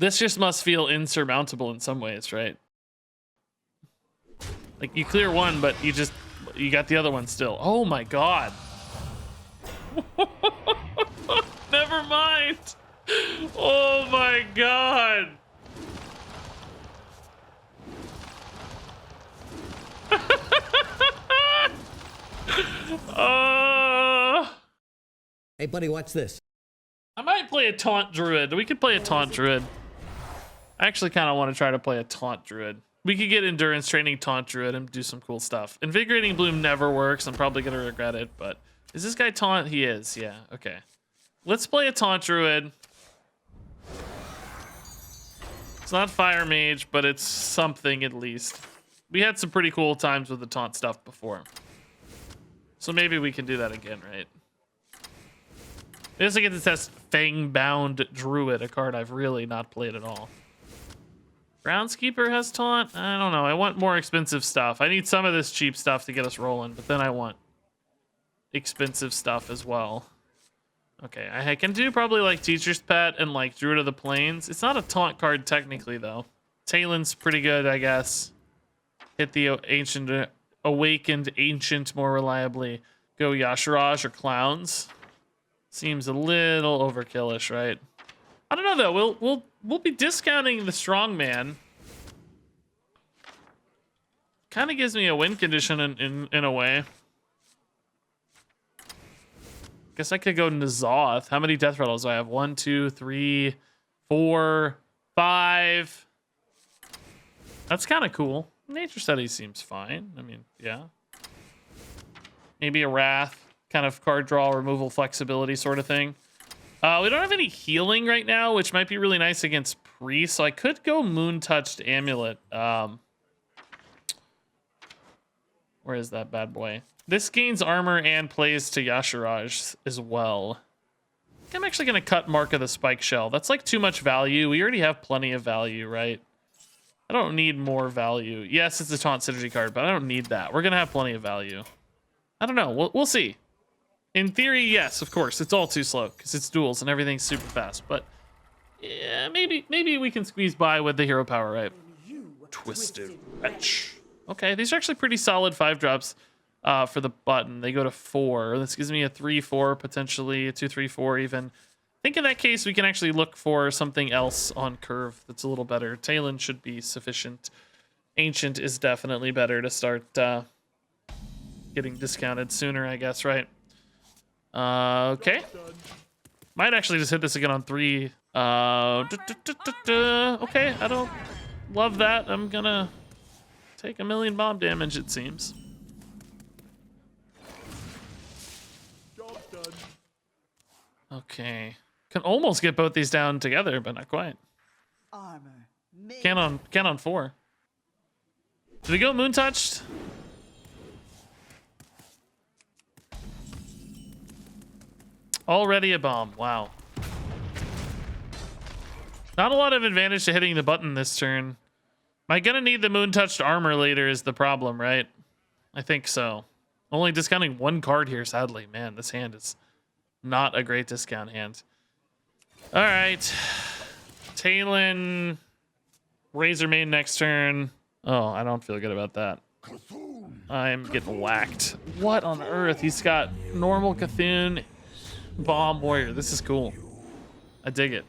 This just must feel insurmountable in some ways, right? Like you clear one, but you got the other one still. Oh my god. Never mind. Oh my god. Hey buddy, watch this. I might play a taunt druid. We could play a taunt druid. I actually kind of want to try to play a taunt druid. We could get endurance training taunt druid and do some cool stuff. Invigorating bloom never works. I'm probably gonna regret it, but is this guy taunt? He is. Yeah. Okay. Let's play a taunt druid. It's not fire mage, but it's something at least. We had some pretty cool times with the taunt stuff before, so maybe we can do that again, right? I guess I get to test Fangbound Druid, a card I've really not played at all. Groundskeeper has taunt? I don't know. I want more expensive stuff. I need some of this cheap stuff to get us rolling, but then I want expensive stuff as well. Okay, I can do probably like Teacher's Pet and like Druid of the Plains. It's not a taunt card technically though. Talon's pretty good, I guess. Hit the awakened ancient more reliably. Go Yashiraj or Clowns. Seems a little overkillish, right? I don't know though. We'll be discounting the strongman. Kind of gives me a win condition in a way. Guess I could go N'Zoth. How many death rattles do I have? 1, 2, 3, 4, 5. That's kind of cool. Nature study seems fine. I mean, yeah. Maybe a Wrath, kind of card draw, removal, flexibility sort of thing. We don't have any healing right now, which might be really nice against Priest. So I could go Moon Touched Amulet. Where is that bad boy? This gains armor and plays to Yashiraj as well. I think I'm actually going to cut Mark of the Spike Shell. That's like too much value. We already have plenty of value, right? I don't need more value. Yes, it's a taunt synergy card, but I don't need that. We're going to have plenty of value. I don't know. We'll see. In theory, yes, of course. It's all too slow because it's duels and everything's super fast. But yeah, maybe we can squeeze by with the hero power, right? Twisted Wretch. Okay, these are actually pretty solid 5-drops for the button. They go to 4. This gives me a 3-4, potentially a 2-3-4 even. I think in that case, we can actually look for something else on curve that's a little better. Talon should be sufficient. Ancient is definitely better to start getting discounted sooner, I guess, right? Okay. Might actually just hit this again on 3. Okay, I don't love that. I'm gonna take 1,000,000 bomb damage, it seems. Okay. Can almost get both these down together, but not quite. Can on 4. Did we go Moon Touched? Already a bomb. Wow. Not a lot of advantage to hitting the button this turn. Am I gonna need the Moon Touched armor later is the problem, right? I think so. Only discounting 1 card here, sadly. Man, this hand is not a great discount hand. All right. Talon. Razor Main next turn. Oh, I don't feel good about that. I'm getting whacked. What on earth? He's got normal Cthulhu, Bomb Warrior. This is cool. I dig it.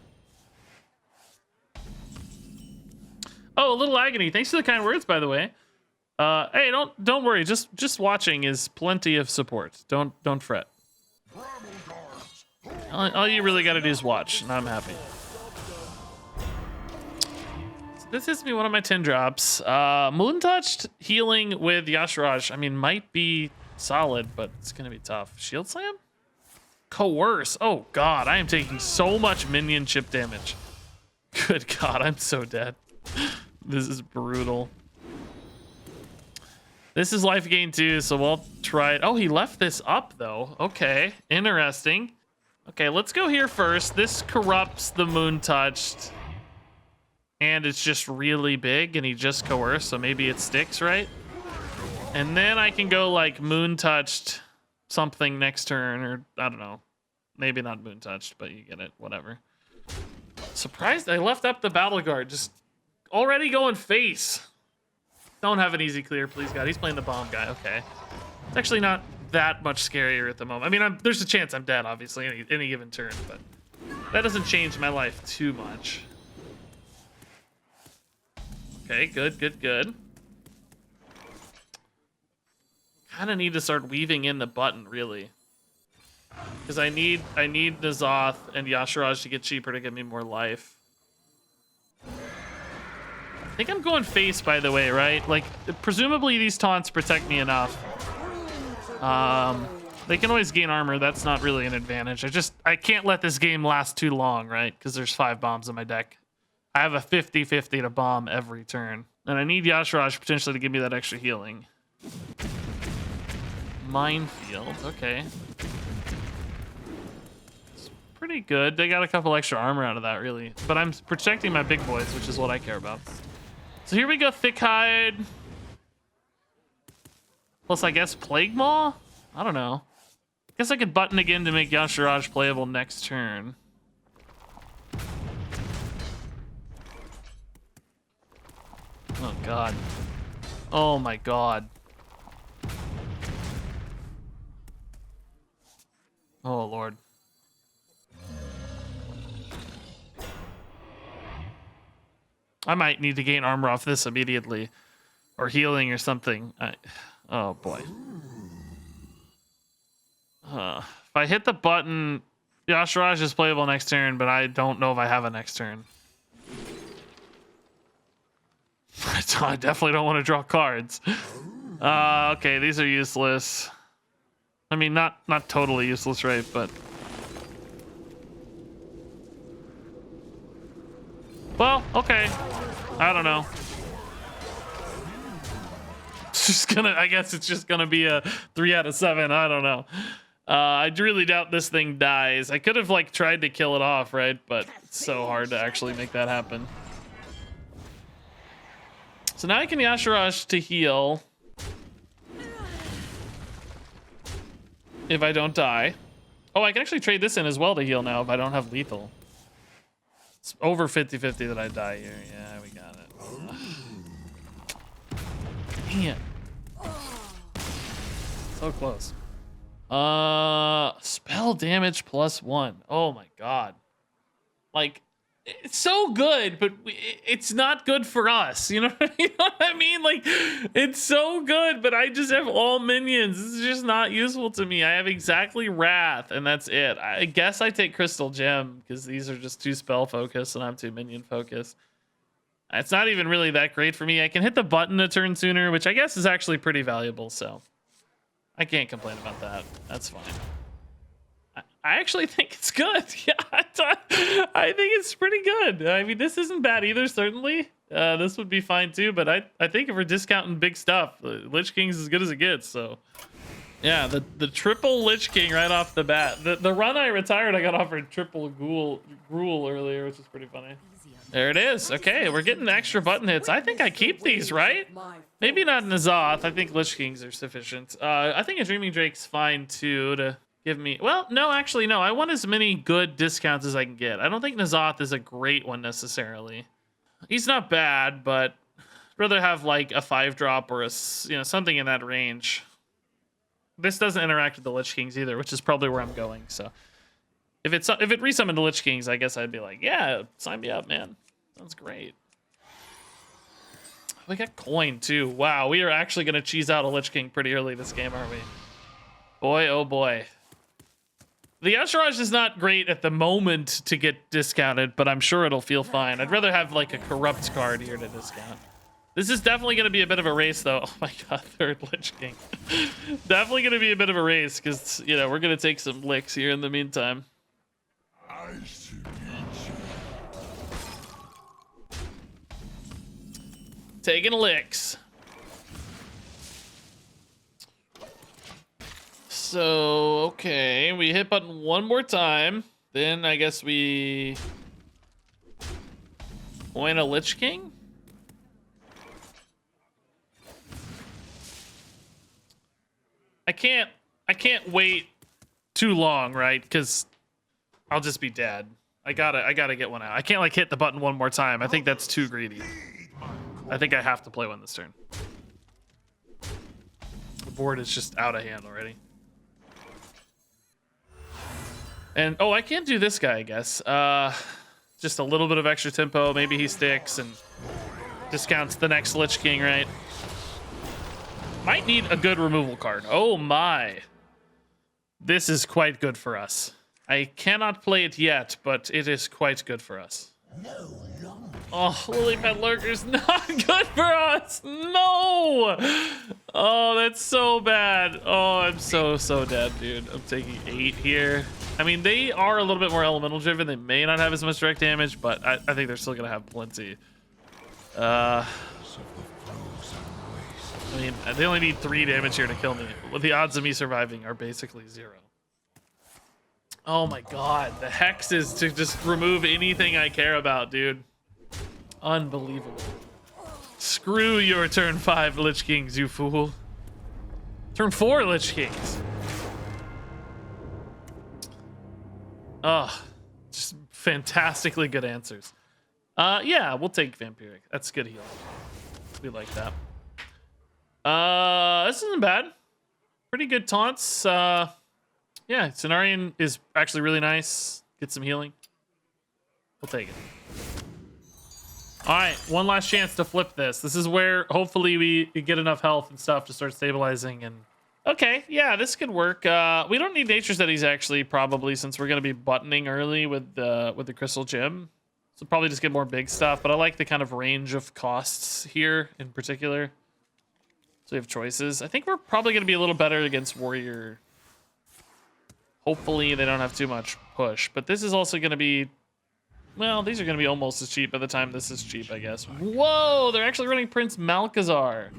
Oh, a little agony. Thanks for the kind words, by the way. Hey, don't worry. Just watching is plenty of support. Don't fret. All you really got to do is watch, and I'm happy. So this is me one of my 10 drops. Moon Touched healing with Yashiraj. I mean, might be solid, but it's gonna be tough. Shield Slam? Coerce. Oh god, I am taking so much minion chip damage. Good god, I'm so dead. This is brutal. This is life gain too, so we'll try it. Oh, he left this up though. Okay, interesting. Okay, let's go here first. This corrupts the Moon Touched. And it's just really big and he just coerced, so maybe it sticks, right? And then I can go like Moon Touched something next turn, or I don't know. Maybe not Moon Touched, but you get it, whatever. Surprised I left up the battle guard. Just already going face. Don't have an easy clear, please, God. He's playing the bomb guy. Okay. It's actually not that much scarier at the moment. I mean, there's a chance I'm dead, obviously, any given turn, but that doesn't change my life too much. Okay, good, good, good. Kind of need to start weaving in the button, really. Because I need N'Zoth and Yashiraj to get cheaper to give me more life. I think I'm going face, by the way, right? Like, presumably these taunts protect me enough. They can always gain armor. That's not really an advantage. I can't let this game last too long, right? Because there's 5 bombs in my deck. I have a 50-50 to bomb every turn. And I need Yashiraj potentially to give me that extra healing. Minefield, okay. It's pretty good. They got a couple extra armor out of that, really. But I'm protecting my big boys, which is what I care about. So here we go, Thick Hide. Plus, I guess, Plague Maw? I don't know. I guess I could button again to make Yashiraj playable next turn. Oh, God. Oh, my God. Oh, Lord. I might need to gain armor off this immediately. Or healing or something. Oh, boy. If I hit the button, Yashiraj is playable next turn, but I don't know if I have a next turn. I definitely don't want to draw cards. Okay, these are useless. I mean, not totally useless, right? But well, okay. I don't know. It's just gonna. I guess it's just gonna be a 3 out of 7. I don't know. I really doubt this thing dies. I could have like tried to kill it off, right? But it's so hard to actually make that happen. So now I can Yashiraj to heal. If I don't die. Oh, I can actually trade this in as well to heal now if I don't have lethal. It's over 50-50 that I die here. Yeah, we got it. Ugh. Dang it. So close. Spell damage +1. Oh my God. Like, it's so good, but it's not good for us. You know what I mean? Like, it's so good, but I just have all minions. This is just not useful to me. I have exactly Wrath, and that's it. I guess I take Crystal Gem, because these are just 2 spell focus, and I'm 2 minion focus. It's not even really that great for me. I can hit the button a turn sooner, which I guess is actually pretty valuable, so I can't complain about that. That's fine. I actually think it's good. Yeah, I think it's pretty good. I mean, this isn't bad either, certainly. This would be fine too, but I think if we're discounting big stuff, Lich King's as good as it gets, so. Yeah, the triple Lich King right off the bat. The run I retired, I got offered triple Gruul earlier, which is pretty funny. There it is. Okay, we're getting extra button hits. I think I keep these, right? Maybe not N'Zoth. I think Lich Kings are sufficient. I think a Dreaming Drake's fine too to give me... Well, no, actually, no. I want as many good discounts as I can get. I don't think N'Zoth is a great one necessarily. He's not bad, but I'd rather have like a 5-drop or a, something in that range. This doesn't interact with the Lich Kings either, which is probably where I'm going. So if it resummoned the Lich Kings, I guess I'd be like, yeah, sign me up, man. Sounds great. We got coin too. Wow, we are actually gonna cheese out a Lich King pretty early this game, aren't we? Boy, oh boy. The Yashiraj is not great at the moment to get discounted, but I'm sure it'll feel fine. I'd rather have like a corrupt card here to discount. This is definitely going to be a bit of a race, though. Oh my God, 3rd Lich King. Definitely going to be a bit of a race because, we're going to take some licks here in the meantime. Taking licks. So, okay, we hit button one more time. Then I guess we coin a Lich King. I can't wait too long, right? Because I'll just be dead. I gotta get one out. I can't like hit the button one more time. I think that's too greedy. I think I have to play one this turn. The board is just out of hand already. And oh, I can't do this guy, I guess. Just a little bit of extra tempo. Maybe he sticks and discounts the next Lich King, right? Might need a good removal card. Oh my. This is quite good for us. I cannot play it yet, but it is quite good for us. Oh, Lily Pad Lurker's not good for us. No. Oh, that's so bad. Oh, I'm so dead, dude. I'm taking 8 here. I mean, they are a little bit more elemental driven. They may not have as much direct damage, but I think they're still gonna have plenty. I mean, they only need 3 damage here to kill me. Well, the odds of me surviving are basically 0. Oh my god, the hex is to just remove anything I care about, dude. Unbelievable. Screw your turn 5 Lich Kings, you fool. Turn 4 Lich Kings. Oh, just fantastically good answers. Yeah, we'll take Vampiric. That's good healing. We like that. This isn't bad. Pretty good taunts. Yeah, Cenarian is actually really nice. Get some healing. We'll take it. All right, one last chance to flip this. This is where hopefully we get enough health and stuff to start stabilizing. And okay, yeah, this could work. We don't need Nature Studies actually, probably, since we're gonna be buttoning early with the Crystal Gem. So probably just get more big stuff. But I like the kind of range of costs here in particular. So we have choices. I think we're probably gonna be a little better against Warrior. Hopefully they don't have too much push. But this is also gonna be, well, these are going to be almost as cheap by the time this is cheap, I guess. Whoa, they're actually running Prince Malchezaar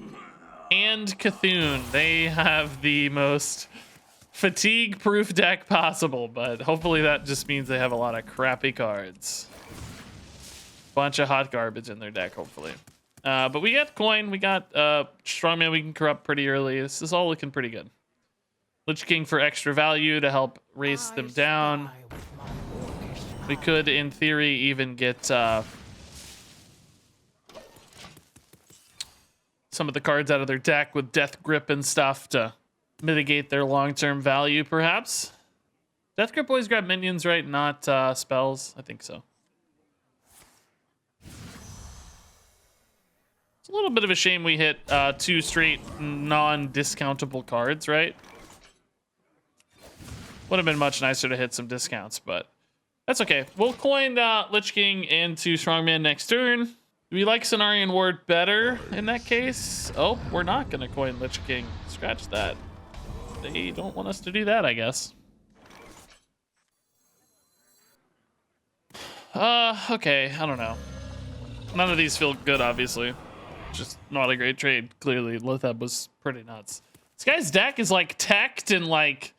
and Cthulhu. They have the most fatigue-proof deck possible, but hopefully that just means they have a lot of crappy cards. Bunch of hot garbage in their deck, hopefully. But we got coin, we got Strongman we can corrupt pretty early. This is all looking pretty good. Lich King for extra value to help race them down. We could, in theory, even get some of the cards out of their deck with Death Grip and stuff to mitigate their long-term value, perhaps. Death Grip always grab minions, right? Not spells. I think so. It's a little bit of a shame we hit 2 straight non-discountable cards, right? Would have been much nicer to hit some discounts, but that's okay. We'll coin Lich King into Strongman next turn. Do we like Cenarian Ward better in that case? Oh, we're not going to coin Lich King. Scratch that. They don't want us to do that, I guess. Okay, I don't know. None of these feel good, obviously. Just not a great trade, clearly. Lothab was pretty nuts. This guy's deck is like teched and like,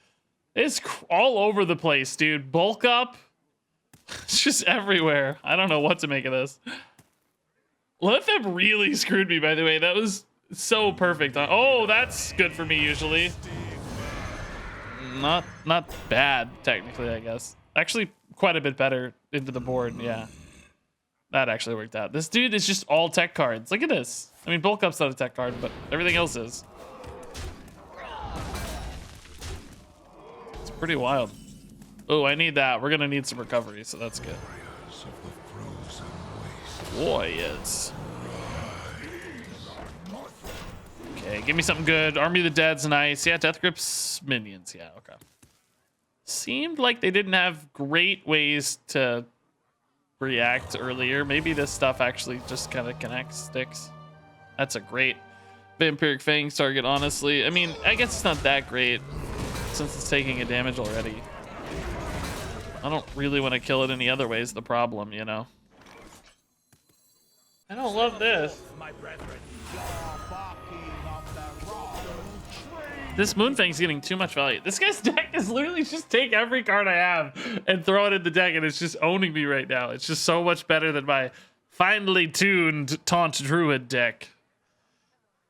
it's all over the place, dude. Bulk up. It's just everywhere. I don't know what to make of this. Lothab really screwed me, by the way. That was so perfect. Oh, that's good for me usually. Not bad, technically, I guess. Actually, quite a bit better into the board, yeah. That actually worked out. This dude is just all tech cards. Look at this. I mean, Bulk Up's not a tech card, but everything else is. It's pretty wild. Oh, I need that. We're gonna need some recovery, so that's good. Warriors. Okay, give me something good. Army of the Dead's nice. Yeah, Death Grip's minions. Yeah, okay. Seemed like they didn't have great ways to react earlier. Maybe this stuff actually just kind of connects, sticks. That's a great Vampiric Fangs target, honestly. I mean, I guess it's not that great since it's taking a damage already. I don't really want to kill it any other way is the problem, you know? I don't love this. This Moonfang's getting too much value. This guy's deck is literally just take every card I have and throw it in the deck, and it's just owning me right now. It's just so much better than my finely tuned Taunt Druid deck.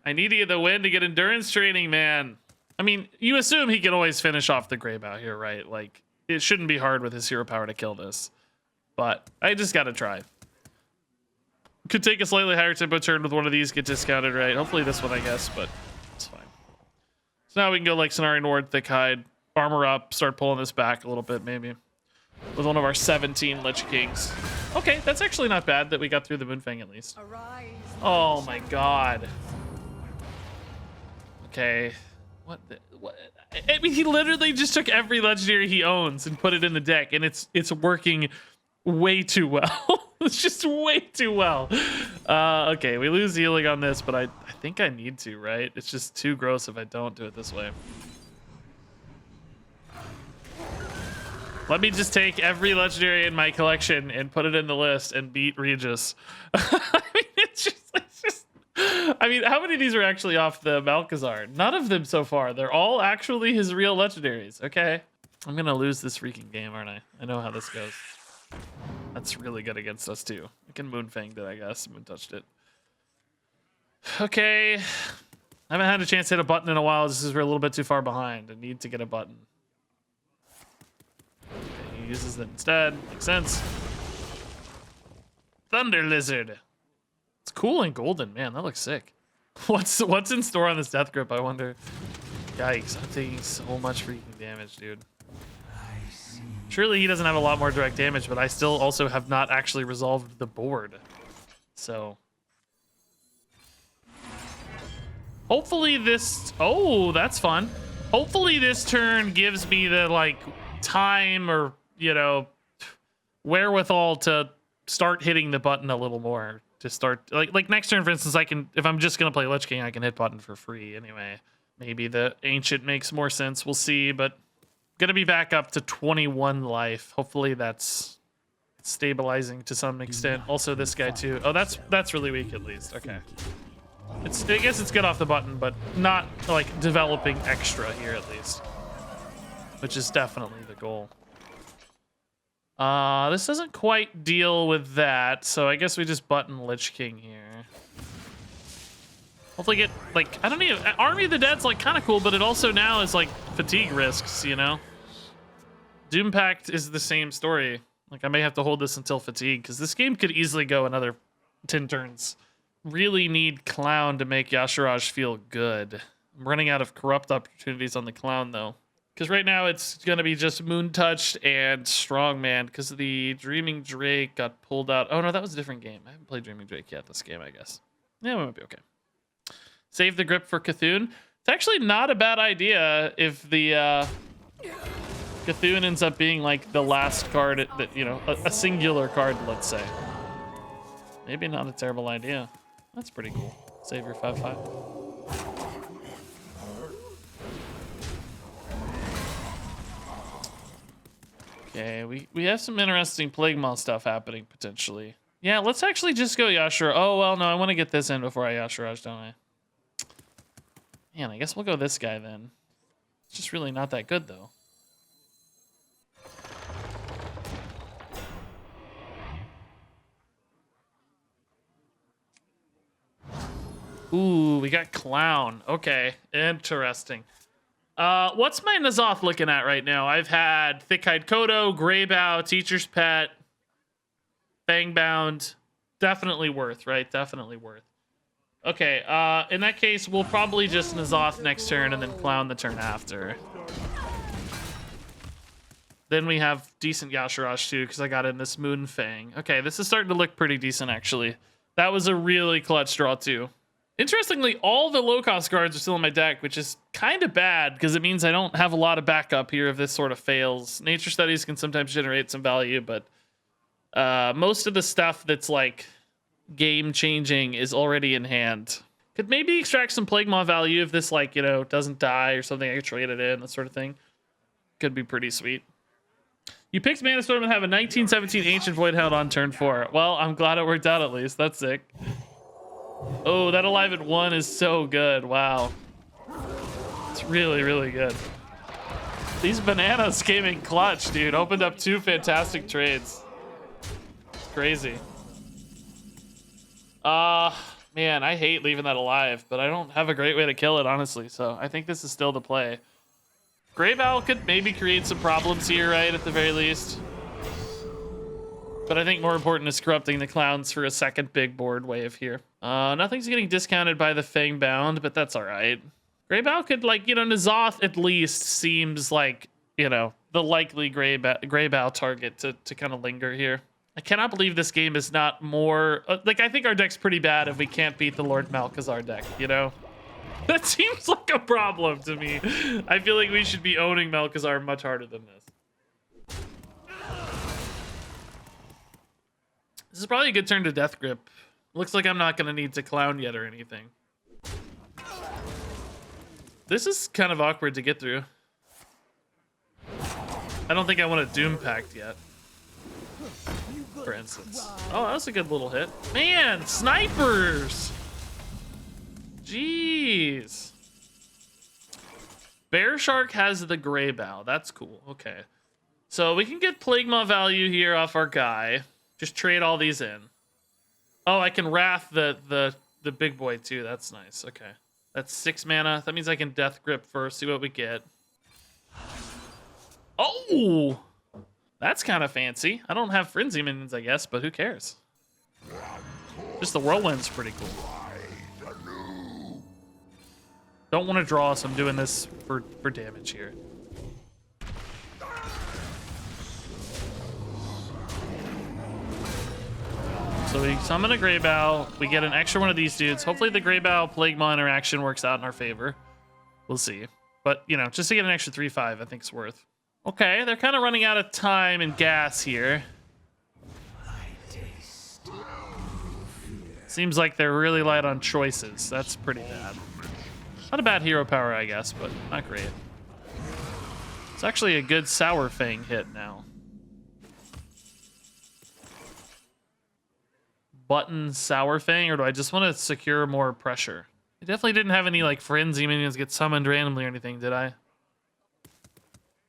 I need to get the win to get endurance training, man. I mean, you assume he can always finish off the Greybough here, right? Like, it shouldn't be hard with his hero power to kill this. but I just gotta try. Could take a slightly higher tempo turn with one of these, get discounted, right? Hopefully this one, I guess, but it's fine. So now we can go like Cenarian Ward, Thick Hide, armor up, start pulling this back a little bit, maybe. With one of our 17 Lich Kings. Okay, that's actually not bad that we got through the Moonfang at least. Oh my god. Okay. What? I mean, he literally just took every legendary he owns and put it in the deck, and it's working way too well. It's just way too well. Okay, we lose healing on this, but I think I need to, right? It's just too gross if I don't do it this way. Let me just take every legendary in my collection and put it in the list and beat Regis. I mean, it's just. I mean, how many of these are actually off the Malkazar? None of them so far. They're all actually his real legendaries. Okay. I'm gonna lose this freaking game, aren't I? I know how this goes. That's really good against us too. I can Moonfanged it, I guess. Moon touched it. Okay. I haven't had a chance to hit a button in a while. This is we're a little bit too far behind. I need to get a button. Okay, he uses it instead. Makes sense. Thunder Lizard. It's cool and golden, man. That looks sick. What's in store on this Death Grip, I wonder? Yikes, I'm taking so much freaking damage, dude. Surely he doesn't have a lot more direct damage, but I still also have not actually resolved the board. So hopefully this, oh, that's fun. Hopefully this turn gives me the like time or, you know, wherewithal to start hitting the button a little more. To start like next turn, for instance, I can, if I'm just gonna play Lich King, I can hit button for free anyway. Maybe the Ancient makes more sense. We'll see, but gonna be back up to 21 life. Hopefully that's stabilizing to some extent. Also this guy too. Oh, that's really weak at least. Okay. I guess it's good off the button, but not like developing extra here at least. Which is definitely the goal. This doesn't quite deal with that, so I guess we just button Lich King here. Hopefully get, like, I don't know, Army of the Dead's like kind of cool, but it also now is like fatigue risks, you know? Doom Pact is the same story. Like, I may have to hold this until fatigue, because this game could easily go another 10 turns. Really need Clown to make Yashiraj feel good. I'm running out of corrupt opportunities on the Clown, though. Because right now it's going to be just Moon Touched and Strongman, because the Dreaming Drake got pulled out. Oh, no, that was a different game. I haven't played Dreaming Drake yet this game, I guess. Yeah, we might be okay. Save the grip for Cthulhu. It's actually not a bad idea if the Cthulhu ends up being like the last card that, you know, a singular card, let's say. Maybe not a terrible idea. That's pretty cool. Save your 5/5. Okay, we have some interesting Plague Maw stuff happening potentially. Yeah, let's actually just go Yashiraj. Oh, well, no, I want to get this in before I Yashiraj, don't I? Man, I guess we'll go this guy then. It's just really not that good, though. Ooh, we got Clown. Okay, interesting. What's my N'Zoth looking at right now? I've had Thick-Hide Kodo, Greybow, Teacher's Pet, Fangbound. Definitely worth, right? Definitely worth. Okay, in that case, we'll probably just N'Zoth next turn and then Clown the turn after. Then we have decent Yashiraj too, because I got in this Moonfang. Okay, this is starting to look pretty decent, actually. That was a really clutch draw too. Interestingly, all the low-cost cards are still in my deck, which is kind of bad, because it means I don't have a lot of backup here if this sort of fails. Nature Studies can sometimes generate some value, but most of the stuff that's like game-changing is already in hand. Could maybe extract some Plague Maw value if this, like, you know, doesn't die or something. I can trade it in, that sort of thing. Could be pretty sweet. You picked Mana Storm and have a 1917 Ancient Voidhound on turn 4. Well, I'm glad it worked out at least. That's sick. Oh, that Alive at 1 is so good. Wow. It's really, really good. These bananas came in clutch, dude. Opened up 2 fantastic trades. It's crazy. Man, I hate leaving that alive, but I don't have a great way to kill it, honestly. So I think this is still the play. Grave Owl could maybe create some problems here, right? At the very least. But I think more important is corrupting the clowns for a second big board wave here. Nothing's getting discounted by the Fangbound, but that's all right. Greybow could, like, N'Zoth at least seems like, the likely Greybow target to kind of linger here. I cannot believe this game is not more... I think our deck's pretty bad if we can't beat the Lord Malchezaar deck, That seems like a problem to me. I feel like we should be owning Malchezaar much harder than this. This is probably a good turn to Death Grip. Looks like I'm not going to need to clown yet or anything. This is kind of awkward to get through. I don't think I want a Doom Pact yet, for instance. Oh, that was a good little hit. Man, snipers! Jeez. Bear Shark has the Greybow. That's cool. Okay. So we can get Plague Maw value here off our guy. Just trade all these in. Oh, I can Wrath the big boy too. That's nice. Okay. That's 6 mana. That means I can Death Grip first, see what we get. Oh! That's kind of fancy. I don't have Frenzy minions, I guess, but who cares? Just the Whirlwind's pretty cool. Don't want to draw, so I'm doing this for damage here. So we summon a Greybow. We get an extra one of these dudes. Hopefully the Greybow Plague Maw interaction works out in our favor. We'll see. But, just to get an extra 3/5, I think it's worth. Okay, they're kind of running out of time and gas here. Seems like they're really light on choices. That's pretty bad. Not a bad hero power, I guess, but not great. It's actually a good Sour Fang hit now. Button Sour Fang, or do I just want to secure more pressure? I definitely didn't have any, Frenzy minions get summoned randomly or anything, did I?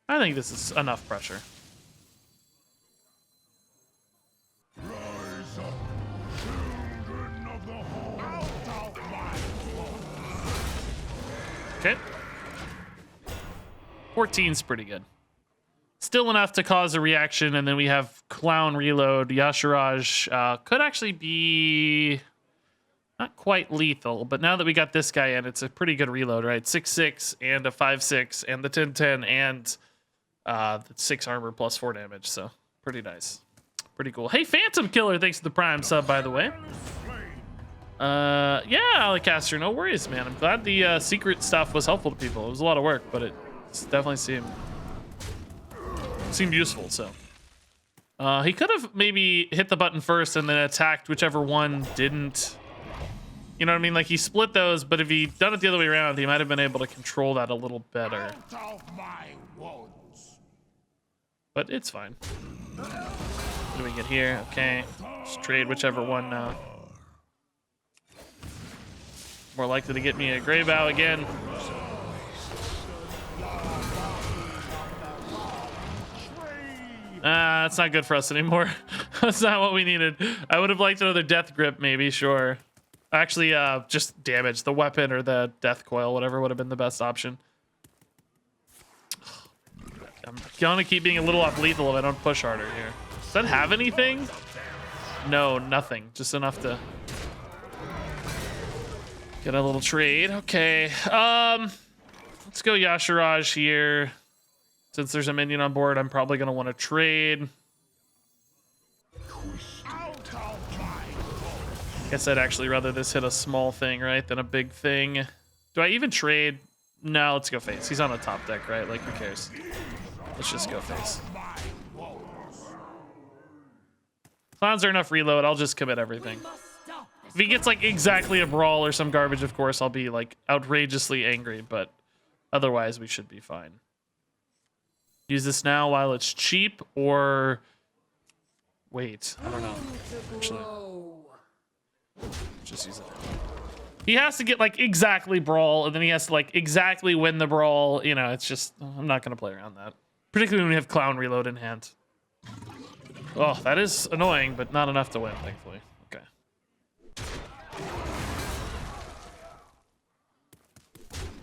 I think this is enough pressure. Okay. 14's pretty good. Still enough to cause a reaction, and then we have Clown Reload. Yashiraj could actually be not quite lethal, but now that we got this guy in, it's a pretty good reload, right? 6/6 and a 5/6 and the 10/10 and the 6 armor plus 4 damage, so pretty nice. Pretty cool. Hey, Phantom Killer, thanks for the Prime sub, by the way. Yeah, Alacaster, no worries, man. I'm glad the secret stuff was helpful to people. It was a lot of work, but it definitely seemed useful, so. He could have maybe hit the button first and then attacked whichever one didn't. You know what I mean? Like, he split those, but if he'd done it the other way around, he might have been able to control that a little better. But it's fine. What do we get here? Okay. Just trade whichever one now. More likely to get me a Greybow again. That's not good for us anymore. That's not what we needed. I would have liked another Death Grip, maybe, sure. Actually, just damage. The weapon or the Death Coil, whatever would have been the best option. I'm gonna keep being a little off lethal if I don't push harder here. Does that have anything? No, nothing. Just enough to get a little trade. Okay. Let's go Yashiraj here. Since there's a minion on board, I'm probably gonna want to trade. Guess I'd actually rather this hit a small thing, right, than a big thing. Do I even trade? No, let's go face. He's on the top deck, right? Like, who cares? Let's just go face. Clowns are enough reload. I'll just commit everything. If he gets, like, exactly a brawl or some garbage, of course, I'll be, like, outrageously angry, but otherwise we should be fine. Use this now while it's cheap, or... Wait, I don't know. Actually... Just use it. He has to get like exactly brawl, and then he has to like exactly win the brawl. You know, it's just, I'm not gonna play around that. Particularly when we have Clown Reload in hand. Oh, that is annoying, but not enough to win, thankfully. Okay.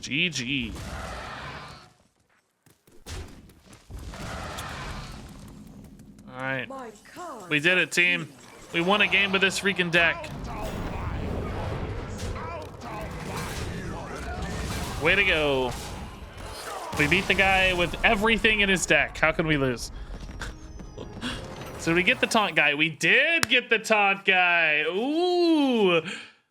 GG. All right. right. We did it, team. We won a game with this freaking deck. Way to go. We beat the guy with everything in his deck. How can we lose? So we get the taunt guy. We did get the taunt guy. Ooh.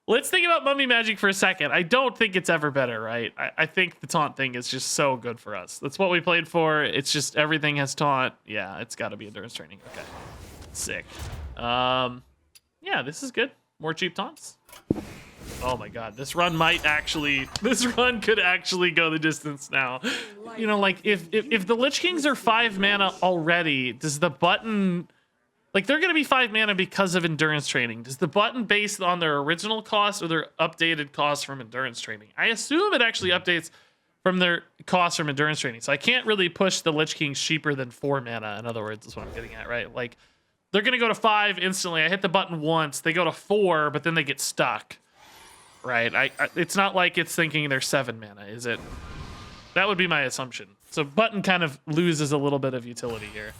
Let's think about Mummy Magic for a second. I don't think it's ever better, right? I think the taunt thing is just so good for us. That's what we played for. It's just everything has taunt. Yeah, it's got to be endurance training. Okay. Sick. Yeah, this is good. More cheap taunts. Oh my god, this run could actually go the distance now. You know, like if the Lich Kings are 5 mana already, does the button, like they're gonna be 5 mana because of endurance training. Does the button based on their original cost or their updated cost from endurance training? I assume it actually updates from their cost from endurance training. So I can't really push the Lich Kings cheaper than 4 mana, in other words, is what I'm getting at, right? Like they're gonna go to 5 instantly. I hit the button once, they go to 4, but then they get stuck. Right, it's not like it's thinking they're 7 mana, is it? That would be my assumption. So button kind of loses a little bit of utility here.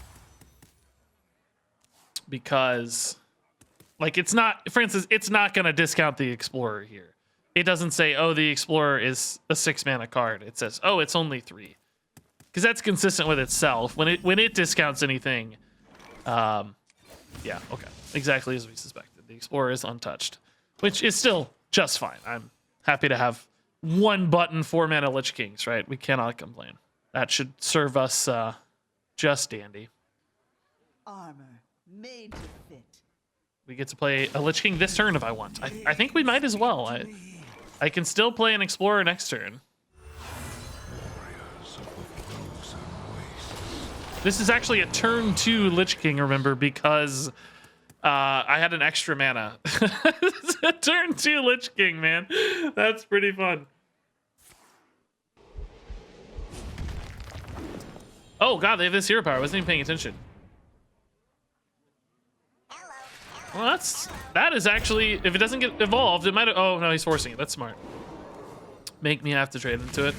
Because, like, it's not, for instance, it's not going to discount the Explorer here. It doesn't say, oh, the Explorer is a 6 mana card. It says, oh, it's only 3. Because that's consistent with itself. When it discounts anything, yeah, okay. Exactly as we suspected. The Explorer is untouched, which is still just fine. I'm happy to have 1 button 4 mana Lich Kings, right? We cannot complain. That should serve us just dandy. Armor made to fit. We get to play a Lich King this turn if I want. I think we might as well. I can still play an Explorer next turn. This is actually a turn 2 Lich King, remember, because I had an extra mana. It's a turn 2 Lich King, man. That's pretty fun. Oh god, they have this hero power. I wasn't even paying attention. Well, that is actually, if it doesn't get evolved, it might have, oh no, he's forcing it. That's smart. Make me have to trade into it.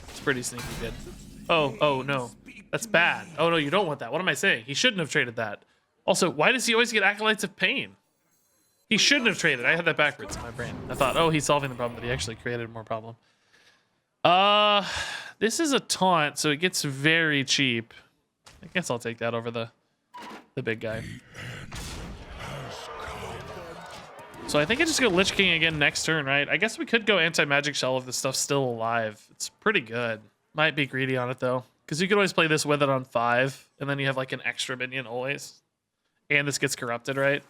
It's pretty sneaky good. Oh no. That's bad. Oh no, you don't want that. What am I saying? He shouldn't have traded that. Also, why does he always get Acolytes of Pain? He shouldn't have traded. I had that backwards in my brain. I thought, oh, he's solving the problem, but he actually created more problem. This is a taunt, so it gets very cheap. I guess I'll take that over the big guy. So I think I just go Lich King again next turn, right? I guess we could go Anti-Magic Shell if the stuff's still alive. It's pretty good. Might be greedy on it, though. Because you could always play this with it on 5, and then you have like an extra minion always. And this gets corrupted, right?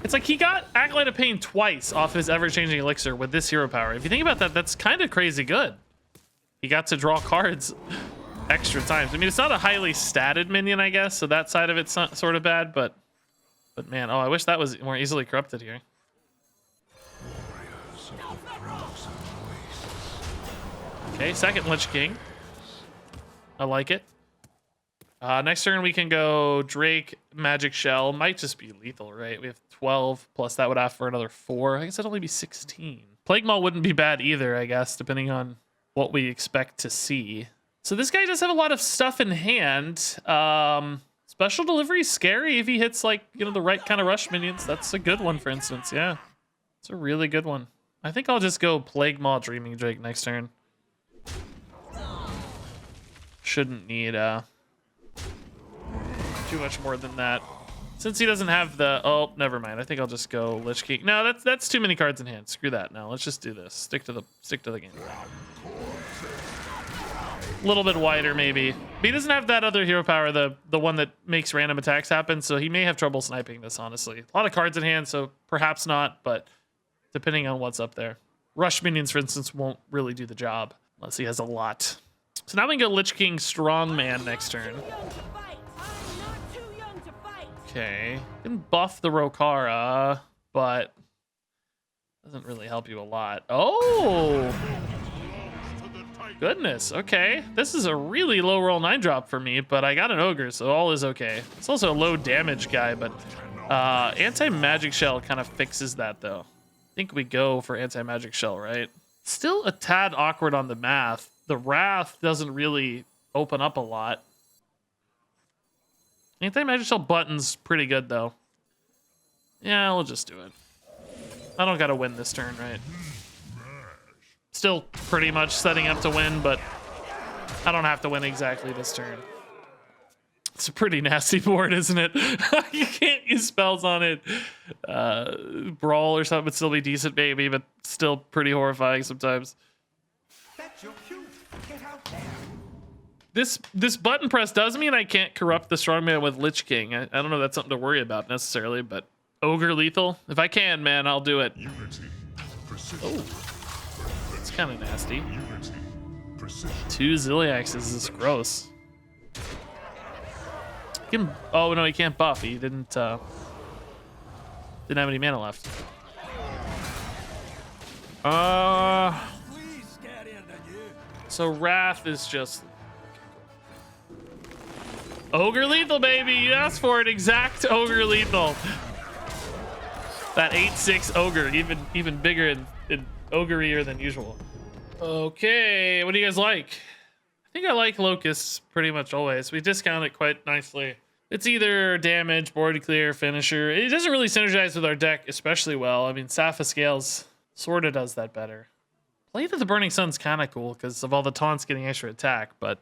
It's like he got Acolyte of Pain twice off his ever-changing elixir with this hero power. If you think about that, that's kind of crazy good. He got to draw cards extra times. I mean, it's not a highly statted minion, I guess, so that side of it's not sort of bad, but man, oh, I wish that was more easily corrupted here. Okay, second Lich King. I like it. Next turn we can go Drake, Magic Shell. Might just be lethal, right? We have 12, plus that would ask for another 4. I guess it'd only be 16. Plague Maul wouldn't be bad either, I guess, depending on what we expect to see. So this guy does have a lot of stuff in hand. Special Delivery is scary if he hits, like, you know, the right kind of rush minions. That's a good one, for instance, yeah. It's a really good one. I think I'll just go Plague Maul, Dreaming Drake next turn. Shouldn't need too much more than that. Since he doesn't have the, oh, never mind. I think I'll just go Lich King. No, that's too many cards in hand. Screw that. No, let's just do this. Stick to the game. A little bit wider, maybe. But he doesn't have that other hero power, the one that makes random attacks happen, so he may have trouble sniping this, honestly. A lot of cards in hand, so perhaps not, but depending on what's up there. Rush minions, for instance, won't really do the job unless he has a lot. So now we can go Lich King Strongman next turn. Okay. Can buff the Rokara, but doesn't really help you a lot. Oh! Goodness, okay. This is a really low roll 9-drop for me, but I got an Ogre, so all is okay. It's also a low damage guy, but Anti-Magic Shell kind of fixes that, though. I think we go for Anti-Magic Shell, right? Still a tad awkward on the math. The Wrath doesn't really open up a lot. Anti-Magic button's pretty good, though. Yeah, we'll just do it. I don't gotta win this turn, right? Still pretty much setting up to win, but I don't have to win exactly this turn. It's a pretty nasty board, isn't it? You can't use spells on it. Brawl or something would still be decent, maybe, but still pretty horrifying sometimes. This button press does mean I can't corrupt the strongman with Lich King. I don't know if that's something to worry about necessarily, but Ogre lethal? If I can, man, I'll do it. Oh, it's kind of nasty. 2 Ziliaxes is gross. Oh no, he can't buff. He didn't have any mana left. So Wrath is just Ogre lethal, baby. You asked for it. Exact Ogre lethal. That 8/6 Ogre, even bigger and ogreier than usual. Okay, what do you guys like? I think I like Locusts pretty much always. We discount it quite nicely. It's either damage, board clear, finisher. It doesn't really synergize with our deck especially well. I mean, Sapphire Scales sort of does that better. Blade of the Burning Sun's kind of cool because of all the taunts getting extra attack, but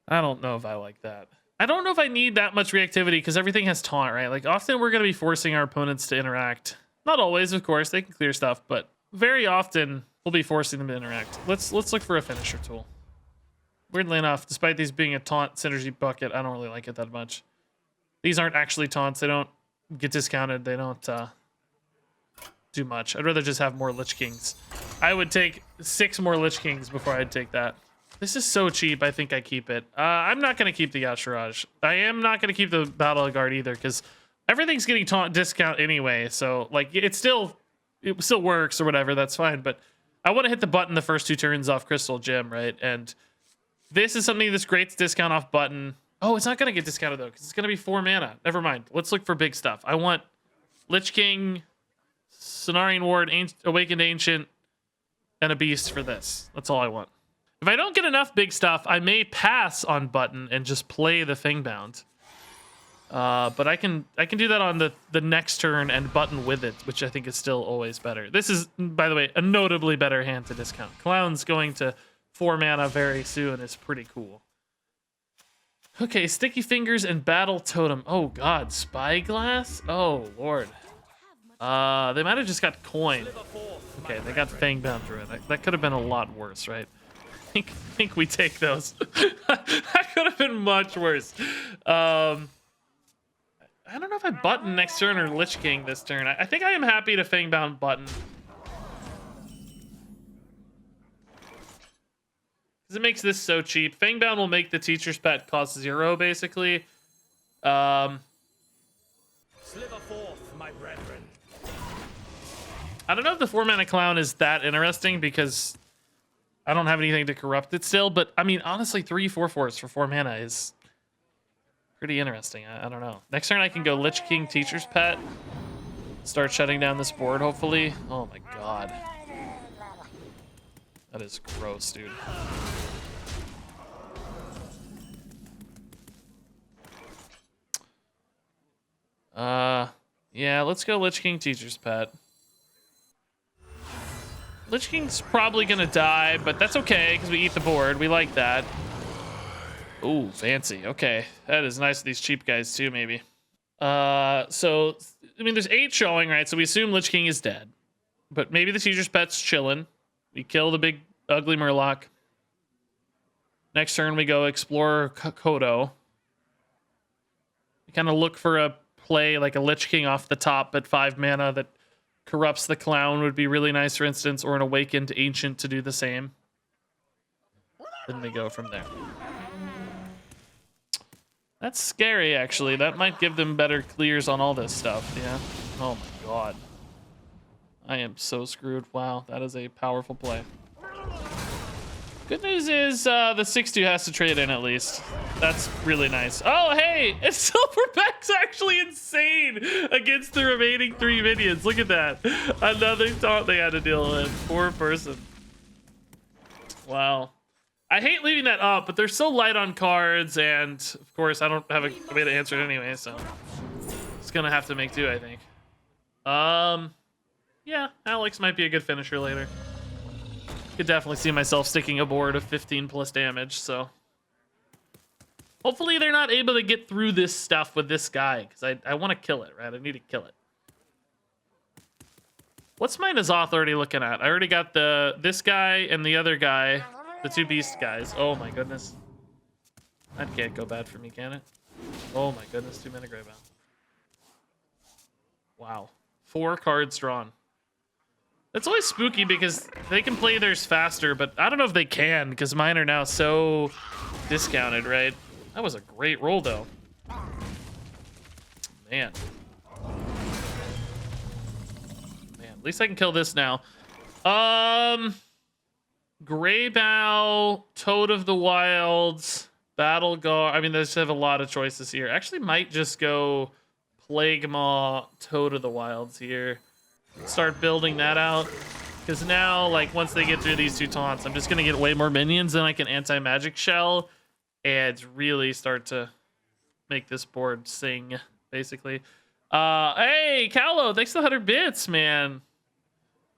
I don't know if I like that. I don't know if I need that much reactivity because everything has taunt, right? Like, often we're going to be forcing our opponents to interact. Not always, of course. They can clear stuff, but very often we'll be forcing them to interact. Let's look for a finisher tool. Weirdly enough, despite these being a taunt synergy bucket, I don't really like it that much. These aren't actually taunts. They don't get discounted. They don't do much. I'd rather just have more Lich Kings. I would take 6 more Lich Kings before I'd take that. This is so cheap, I think I keep it. I'm not going to keep the Yashiraj. I am not going to keep the Battle Guard either, because everything's getting taunt discount anyway. So, like, it still works or whatever. That's fine. But I want to hit the button the first 2 turns off Crystal Gem, right? And this is something that's great to discount off button. Oh, it's not going to get discounted, though, because it's going to be 4 mana. Never mind. Let's look for big stuff. I want Lich King, Cenarian Ward, Awakened Ancient, and a Beast for this. That's all I want. If I don't get enough big stuff, I may pass on button and just play the Thingbound. But I can do that on the next turn and button with it, which I think is still always better. This is, by the way, a notably better hand to discount. Clown's going to 4 mana very soon is pretty cool. Okay, Sticky Fingers and Battle Totem. Oh god, Spyglass? Oh lord. They might have just got coin. Okay, they got Fangband Druid. That could have been a lot worse, right? I think we take those. That could have been much worse. I don't know if I button next turn or Lich King this turn. I think I am happy to Fangbound button. Because it makes this so cheap. Fangbound will make the Teacher's Pet cost 0, basically. Sliver forth, my brethren. I don't know if the 4-mana Clown is that interesting, because I don't have anything to corrupt it still. But, I mean, honestly, 3 4/4s for 4 mana is pretty interesting. I don't know. Next turn I can go Lich King, Teacher's Pet. Start shutting down this board, hopefully. Oh my god. That is gross, dude. Yeah, let's go Lich King, Teacher's Pet. Lich King's probably gonna die, but that's okay, because we eat the board. We like that. Ooh, fancy. Okay. That is nice of these cheap guys, too, maybe. So, I mean, there's 8 showing, right? So we assume Lich King is dead. But maybe the Teacher's Pet's chilling. We kill the big, ugly Murloc. Next turn, we go explore Kodo. We kind of look for a play, like a Lich King off the top at 5 mana that corrupts the Clown would be really nice, for instance, or an Awakened Ancient to do the same. Then we go from there. That's scary, actually. That might give them better clears on all this stuff, yeah? Oh my god. I am so screwed. Wow, that is a powerful play. Good news is the 6/2 has to trade in at least. That's really nice. Oh, hey! It's Silverback's actually insane against the remaining 3 minions. Look at that. Another taunt they had to deal with. Poor person. Wow. I hate leaving that up, but they're so light on cards, and of course I don't have a way to answer it anyway, so it's gonna have to make do, I think. Yeah, Alex might be a good finisher later. Could definitely see myself sticking a board of 15 plus damage, so hopefully they're not able to get through this stuff with this guy, because I want to kill it, right? I need to kill it. What's my N'Zoth already looking at? I already got this guy and the other guy. The two beast guys. Oh my goodness. That can't go bad for me, can it? Oh my goodness, 2 mana Greybound. Wow. 4 cards drawn. That's always spooky because they can play theirs faster, but I don't know if they can because mine are now so discounted, right? That was a great roll though. Man. Man, at least I can kill this now. Greybow, Toad of the Wilds, Battle Guard. I mean, they just have a lot of choices here. Actually, might just go Plague Maw, Toad of the Wilds here. Start building that out. Because now, like, once they get through these 2 taunts, I'm just going to get way more minions than I can anti-magic shell. And really start to make this board sing, basically. Hey, Callo, thanks for the 100 bits, man.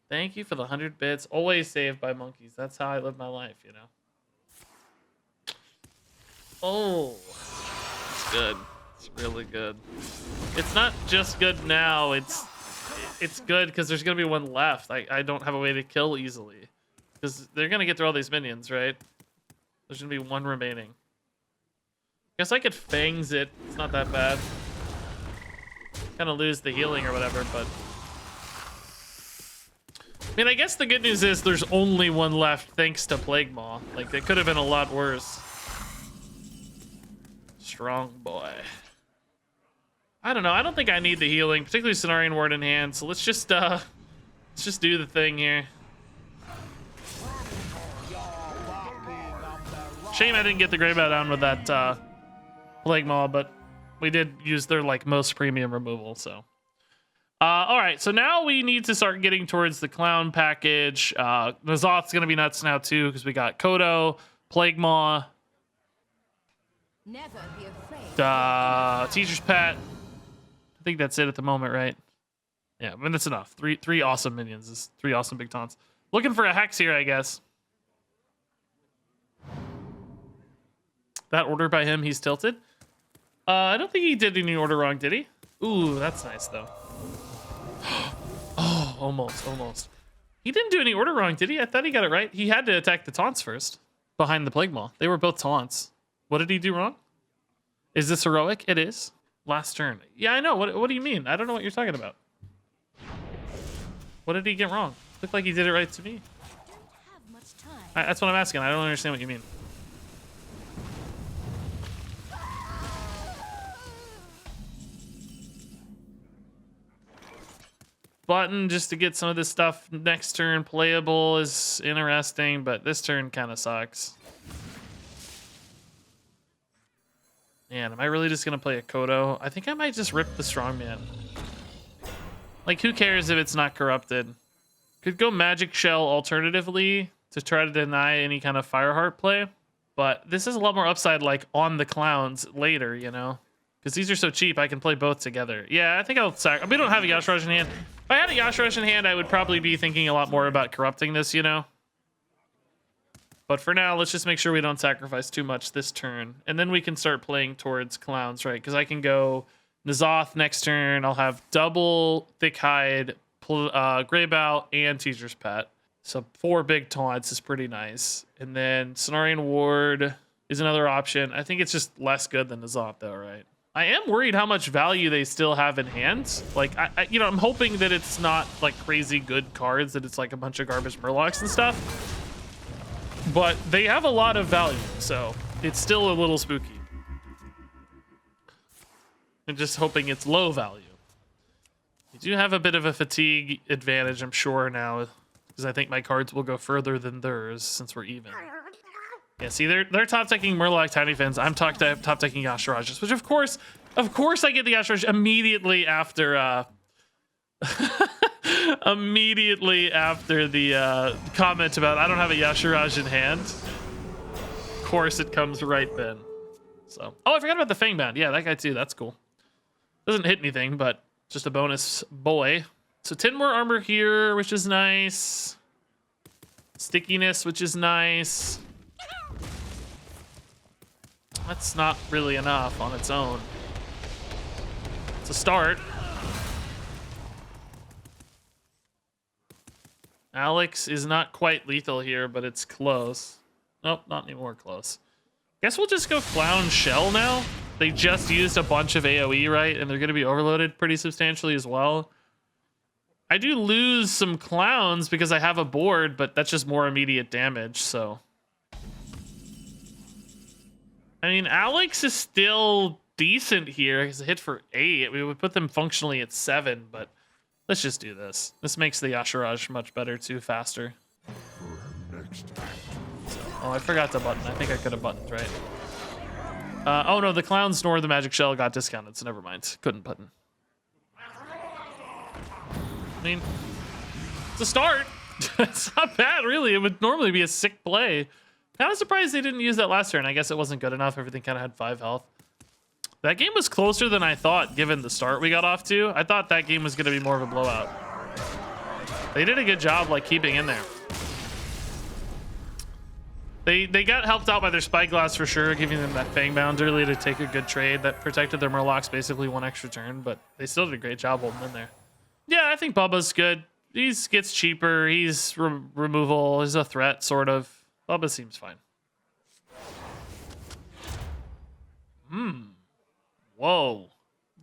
Thank you for the 100 bits. Always saved by monkeys. That's how I live my life, you know? Oh, it's good. It's really good. It's not just good now. It's good because there's going to be one left. I don't have a way to kill easily. Because they're going to get through all these minions, right? There's going to be 1 remaining. Guess I could Fangs it. It's not that bad. Kind of lose the healing or whatever, but... I mean, I guess the good news is there's only 1 left thanks to Plague Maw. Like, it could have been a lot worse. Strong boy. I don't know. I don't think I need the healing, particularly Cenarian Ward in hand. So let's just do the thing here. Shame I didn't get the Greybow down with that Plague Maw, but we did use their like most premium removal, so. All right, so now we need to start getting towards the clown package. N'Zoth's gonna be nuts now too because we got Kodo, Plague Maw, Never be afraid. Teacher's Pet. I think that's it at the moment, right? Yeah, I mean that's enough. Three awesome minions. Is 3 awesome big taunts. Looking for a hex here, I guess. That order by him, he's tilted. I don't think he did any order wrong, did he? Ooh, that's nice though. Oh, almost. He didn't do any order wrong, did he? I thought he got it right. He had to attack the taunts first, behind the Plague Maw. They were both taunts. What did he do wrong? Is this heroic? It is. Last turn. Yeah, I know. What do you mean? I don't know what you're talking about. What did he get wrong? Looked like he did it right to me. Don't have much time. That's what I'm asking. I don't understand what you mean. Button just to get some of this stuff next turn playable is interesting, but this turn kind of sucks. Man, am I really just gonna play a Kodo? I think I might just rip the Strongman. Like, who cares if it's not corrupted? Could go Magic Shell alternatively to try to deny any kind of Fireheart play, but this is a lot more upside, like, on the clowns later, you know? Because these are so cheap, I can play both together. Yeah, I think I'll we don't have a Yashiraj in hand. If I had a Yashiraj in hand, I would probably be thinking a lot more about corrupting this, you know? But for now, let's just make sure we don't sacrifice too much this turn. And then we can start playing towards clowns, right? Because I can go N'Zoth next turn. I'll have double Thick Hide, Greybow, and Teacher's Pet. So 4 big taunts is pretty nice. And then Cenarian Ward is another option. I think it's just less good than N'Zoth, though, right? I am worried how much value they still have in hand. Like, I'm hoping that it's not like crazy good cards, that it's like a bunch of garbage Murlocs and stuff. But they have a lot of value, so it's still a little spooky. I'm just hoping it's low value. You do have a bit of a fatigue advantage, I'm sure now, because I think my cards will go further than theirs since we're even. Yeah, see, they're top decking Murloc Tiny Fins. I'm top decking Yashirajas, which of course I get the Yashiraj immediately after immediately after the comment about I don't have a Yashiraj in hand. course it comes right then. So, oh, I forgot about the Fangbound. Yeah, that guy too. That's cool. Doesn't hit anything, but just a bonus boy. So 10 more armor here, which is nice. Stickiness, which is nice. That's not really enough on its own. It's a start. Alex is not quite lethal here, but it's close. Nope, not anymore close. Guess we'll just go Clown Shell now. They just used a bunch of AoE, right? And they're going to be overloaded pretty substantially as well. I do lose some clowns because I have a board, but that's just more immediate damage, so. I mean, Alex is still decent here. He's a hit for 8. We would put them functionally at 7, but let's just do this. This makes the Yashiraj much better too, faster. So, oh, I forgot to button. I think I could have buttoned, right? Oh no, the clowns nor the magic shell got discounted, so never mind. Couldn't button. I mean, it's a start. It's not bad, really. It would normally be a sick play. Kind of surprised they didn't use that last turn. I guess it wasn't good enough. Everything kind of had 5 health. That game was closer than I thought, given the start we got off to. I thought that game was going to be more of a blowout. They did a good job, like, keeping in there. They got helped out by their Spyglass for sure, giving them that Fangbound early to take a good trade that protected their Murlocs basically 1 extra turn, but they still did a great job holding in there. Yeah, I think Bubba's good. He gets cheaper. He's removal. He's a threat, sort of. Bubba seems fine. Whoa.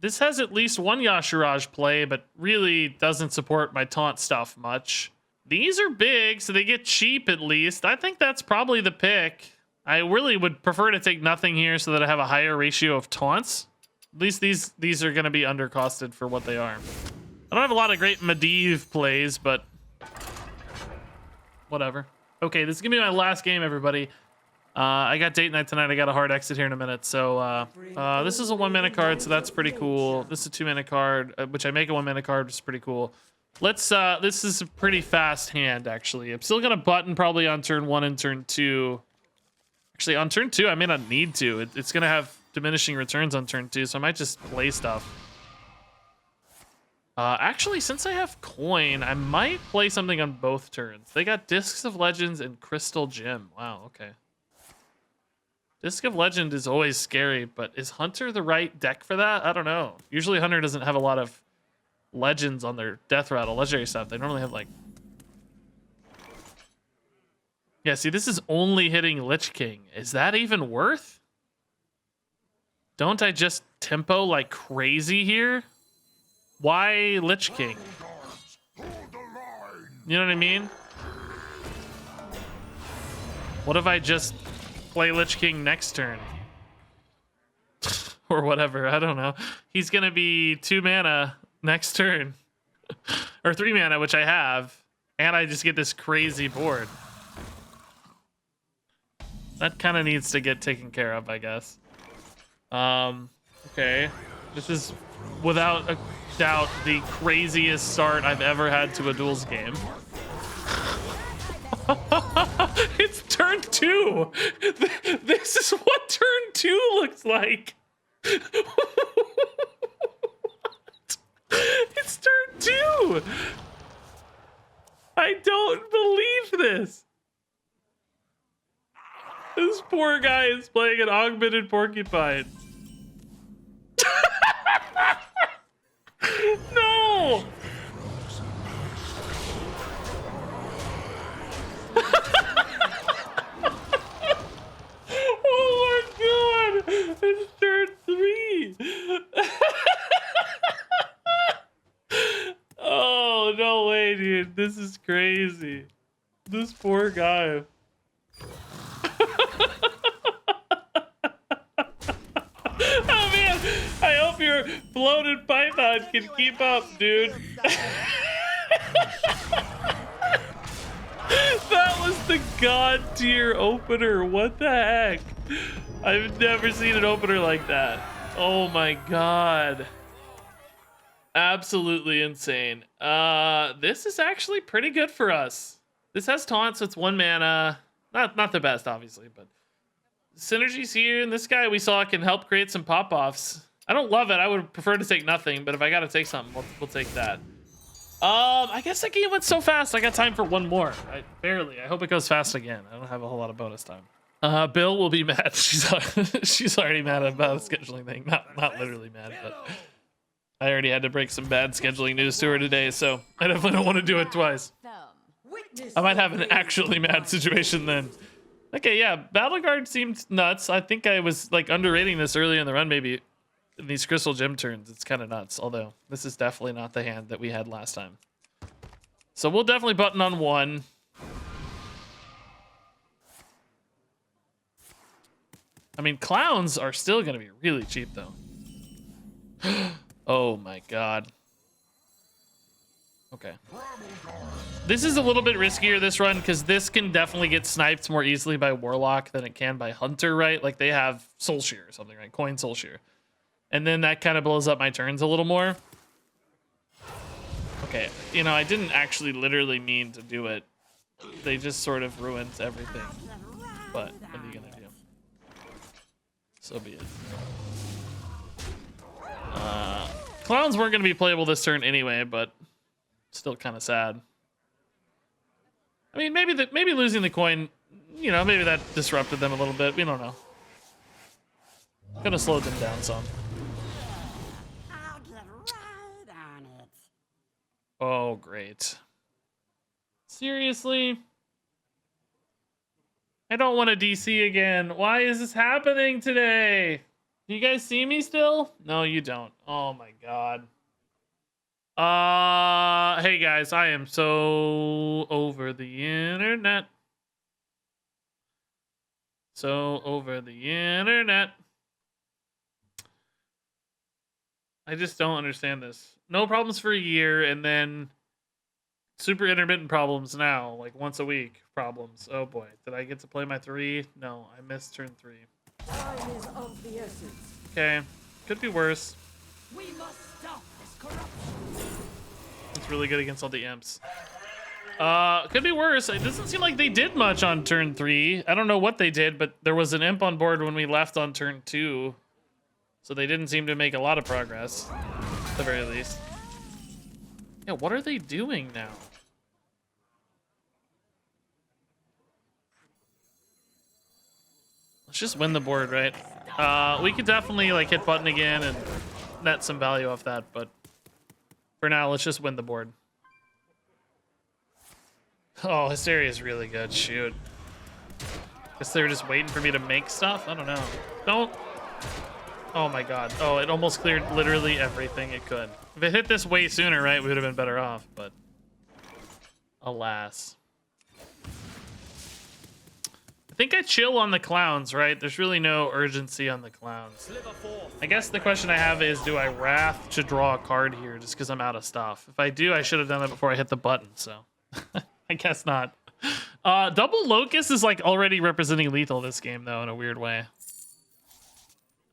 This has at least 1 Yashiraj play, but really doesn't support my taunt stuff much. These are big, so they get cheap at least. I think that's probably the pick. I really would prefer to take nothing here so that I have a higher ratio of taunts. At least these are going to be undercosted for what they are. I don't have a lot of great Medivh plays, but whatever. Okay, this is going to be my last game, everybody. I got date night tonight. I got a hard exit here in a minute. So this is a 1-mana card, so that's pretty cool. This is a 2-mana card, which I make a 1-mana card, which is pretty cool. Let's, this is a pretty fast hand, actually. I'm still going to button probably on turn 1 and turn 2. Actually, on turn 2, I may not need to. It's going to have diminishing returns on turn 2, so I might just play stuff. Actually, since I have coin, I might play something on both turns. They got Discs of Legends and Crystal Gem. Wow, okay. Disc of Legend is always scary, but is Hunter the right deck for that? I don't know. Usually Hunter doesn't have a lot of legends on their Death Rattle legendary stuff. They normally have like... Yeah, see, this is only hitting Lich King. Is that even worth? Don't I just tempo like crazy here? Why Lich King? You know what I mean? What if I just play Lich King next turn? Or whatever, I don't know. He's gonna be 2 mana next turn. Or 3 mana, which I have. And I just get this crazy board. That kind of needs to get taken care of, I guess. Okay. This is, without a doubt, the craziest start I've ever had to a Duels game. It's turn 2. This is what turn 2 looks like. What? It's turn 2. I don't believe this. This poor guy is playing an augmented porcupine. No! Oh my god! It's turn 3! Oh, no way, dude. This is crazy. This poor guy. Oh man, I hope your bloated python can keep up, dude. That was the god tier opener. What the heck? I've never seen an opener like that. Oh my god. Absolutely insane. This is actually pretty good for us. This has taunt, so it's 1 mana. Not the best, obviously, but synergies here, and this guy we saw can help create some pop-offs. I don't love it. I would prefer to take nothing, but if I gotta take something, we'll take that. I guess that game went so fast. I got time for one more. Barely. I hope it goes fast again. I don't have a whole lot of bonus time. Bill will be mad. She's already mad about the scheduling thing. Not literally mad, but I already had to break some bad scheduling news to her today, so I definitely don't want to do it twice. I might have an actually mad situation then. Okay, yeah, Battle Guard seemed nuts. I think I was like underrating this early in the run, maybe. In these Crystal Gem turns, it's kind of nuts. Although this is definitely not the hand that we had last time. So we'll definitely button on one. I mean, clowns are still going to be really cheap, though. Oh, my God. Okay. This is a little bit riskier, this run, because this can definitely get sniped more easily by Warlock than it can by Hunter, right? Like, they have Soul Shear or something, right? Coin Soul Shear. And then that kind of blows up my turns a little more. Okay, you know, I didn't actually literally mean to do it. They just sort of ruined everything. But what are you gonna do? So be it. Clowns weren't gonna be playable this turn anyway, but still kind of sad. I mean, maybe losing the coin, you know, maybe that disrupted them a little bit. We don't know. Could have slowed them down some. Oh, great. Seriously? I don't want to DC again. Why is this happening today? Do you guys see me still? No, you don't. Oh my God. Hey guys, I am so over the internet. So over the internet. I just don't understand this. No problems for a year, and then super intermittent problems now, like once a week problems. Oh boy, did I get to play my 3? No, I missed turn 3. Time is of the essence. Okay, could be worse. We must stop this corruption. It's really good against all the imps. Could be worse. It doesn't seem like they did much on turn 3. I don't know what they did, but there was an imp on board when we left on turn 2. So they didn't seem to make a lot of progress, at the very least. Yeah, what are they doing now? Let's just win the board, right? We could definitely like hit button again and net some value off that, but for now, let's just win the board. Oh, Hysteria is really good. Shoot. Guess they were just waiting for me to make stuff? I don't know. Don't. Oh my God. Oh, it almost cleared literally everything it could. If it hit this way sooner, right, we would have been better off, but alas. I think I chill on the clowns, right? There's really no urgency on the clowns. I guess the question I have is, do I Wrath to draw a card here just because I'm out of stuff? If I do, I should have done it before I hit the button, so I guess not. Double Locust is like already representing lethal this game, though, in a weird way.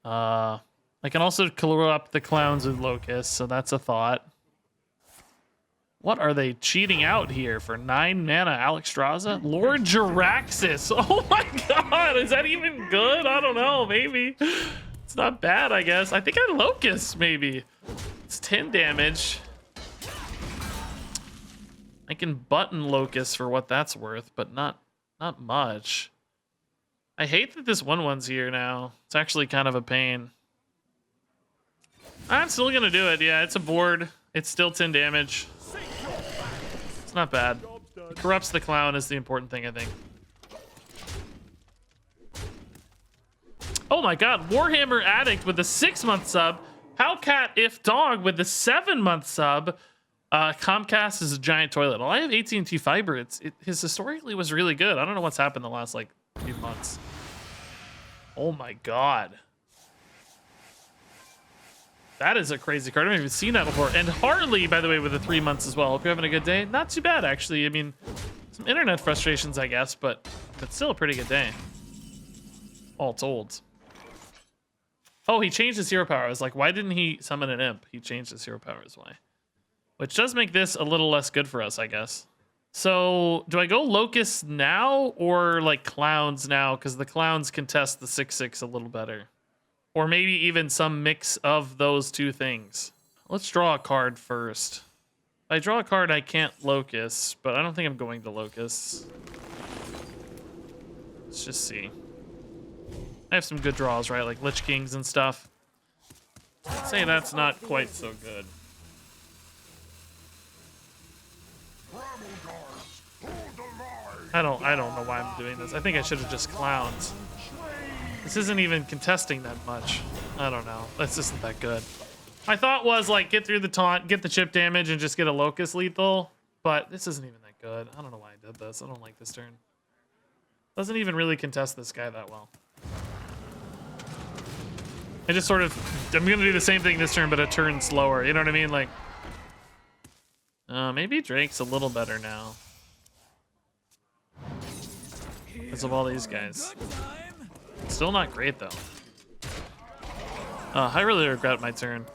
I can also corrupt the clowns with Locust, so that's a thought. What are they cheating out here for 9 mana, Alexstrasza? Lord Jaraxxus. Oh my God, is that even good? I don't know, maybe. It's not bad, I guess. I think I Locust, maybe. It's 10 damage. I can button Locust for what that's worth, but not much. I hate that this 1/1's here now. It's actually kind of a pain. I'm still gonna do it. Yeah, it's a board. It's still 10 damage. It's not bad. It corrupts the clown is the important thing, I think. Oh my God, Warhammer Addict with the 6-month sub. Howcat If Dog with the 7-month sub. Comcast is a giant toilet. Well, I have AT&T Fiber. His historically was really good. I don't know what's happened the last like few months. Oh my God. That is a crazy card. I've never even seen that before. And Harley, by the way, with the 3 months as well. Hope you're having a good day. Not too bad, actually. I mean, some internet frustrations, I guess, but it's still a pretty good day. All told. Oh, he changed his hero power. I was like, why didn't he summon an imp? He changed his hero powers. Why? Which does make this a little less good for us, I guess. So do I go Locusts now or like Clowns now? Because the Clowns contest the 6/6 a little better. Or maybe even some mix of those two things. Let's draw a card first. If I draw a card, I can't Locusts, but I don't think I'm going to Locusts. Let's just see. I have some good draws, right? Like Lich Kings and stuff. I'd say that's not quite so good. I don't know why I'm doing this. I think I should have just Clowns. This isn't even contesting that much. I don't know. This isn't that good. My thought was like get through the taunt, get the chip damage, and just get a Locust lethal. But this isn't even that good. I don't know why I did this. I don't like this turn. Doesn't even really contest this guy that well. I just sort of, I'm gonna do the same thing this turn, but a turn slower. You know what I mean? Like, maybe Drake's a little better now. Because of all these guys. Still not great though. I really regret my turn.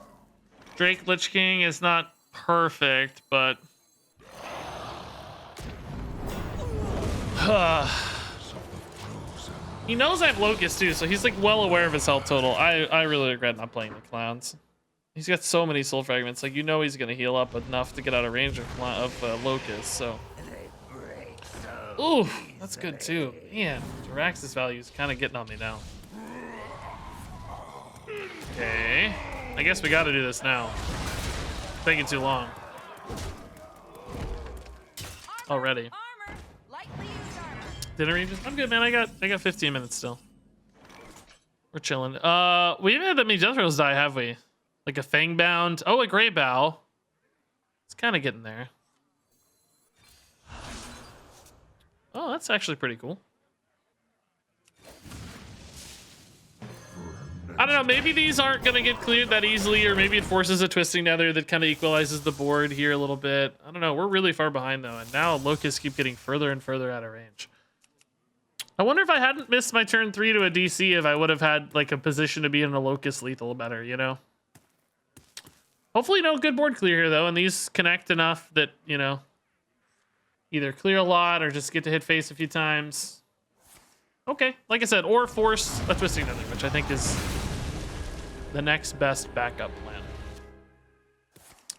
Drake Lich King is not perfect, but he knows I have Locust too, so he's like well aware of his health total. I really regret not playing the Clowns. He's got so many soul fragments. Like, you know he's gonna heal up enough to get out of range of Locust. So, ooh, that's good too. Man, Jirax's value is kind of getting on me now. Okay, I guess we got to do this now. It's taking too long already. Dinner ranges? I'm good, man. I got 15 minutes still. We're chilling. We haven't had that many death rolls die, have we? Like a Fangbound. Oh, a Grey Bow. It's kind of getting there. Oh, that's actually pretty cool. I don't know, maybe these aren't gonna get cleared that easily, or maybe it forces a Twisting Nether that kind of equalizes the board here a little bit. I don't know, we're really far behind though, and now Locusts keep getting further and further out of range. I wonder if I hadn't missed my turn 3 to a DC, if I would have had like a position to be in a Locust lethal better, you know? Hopefully no good board clear here though, and these connect enough that, you know, either clear a lot or just get to hit face a few times. Okay, like I said, or force a Twisting Nether, which I think is the next best backup plan.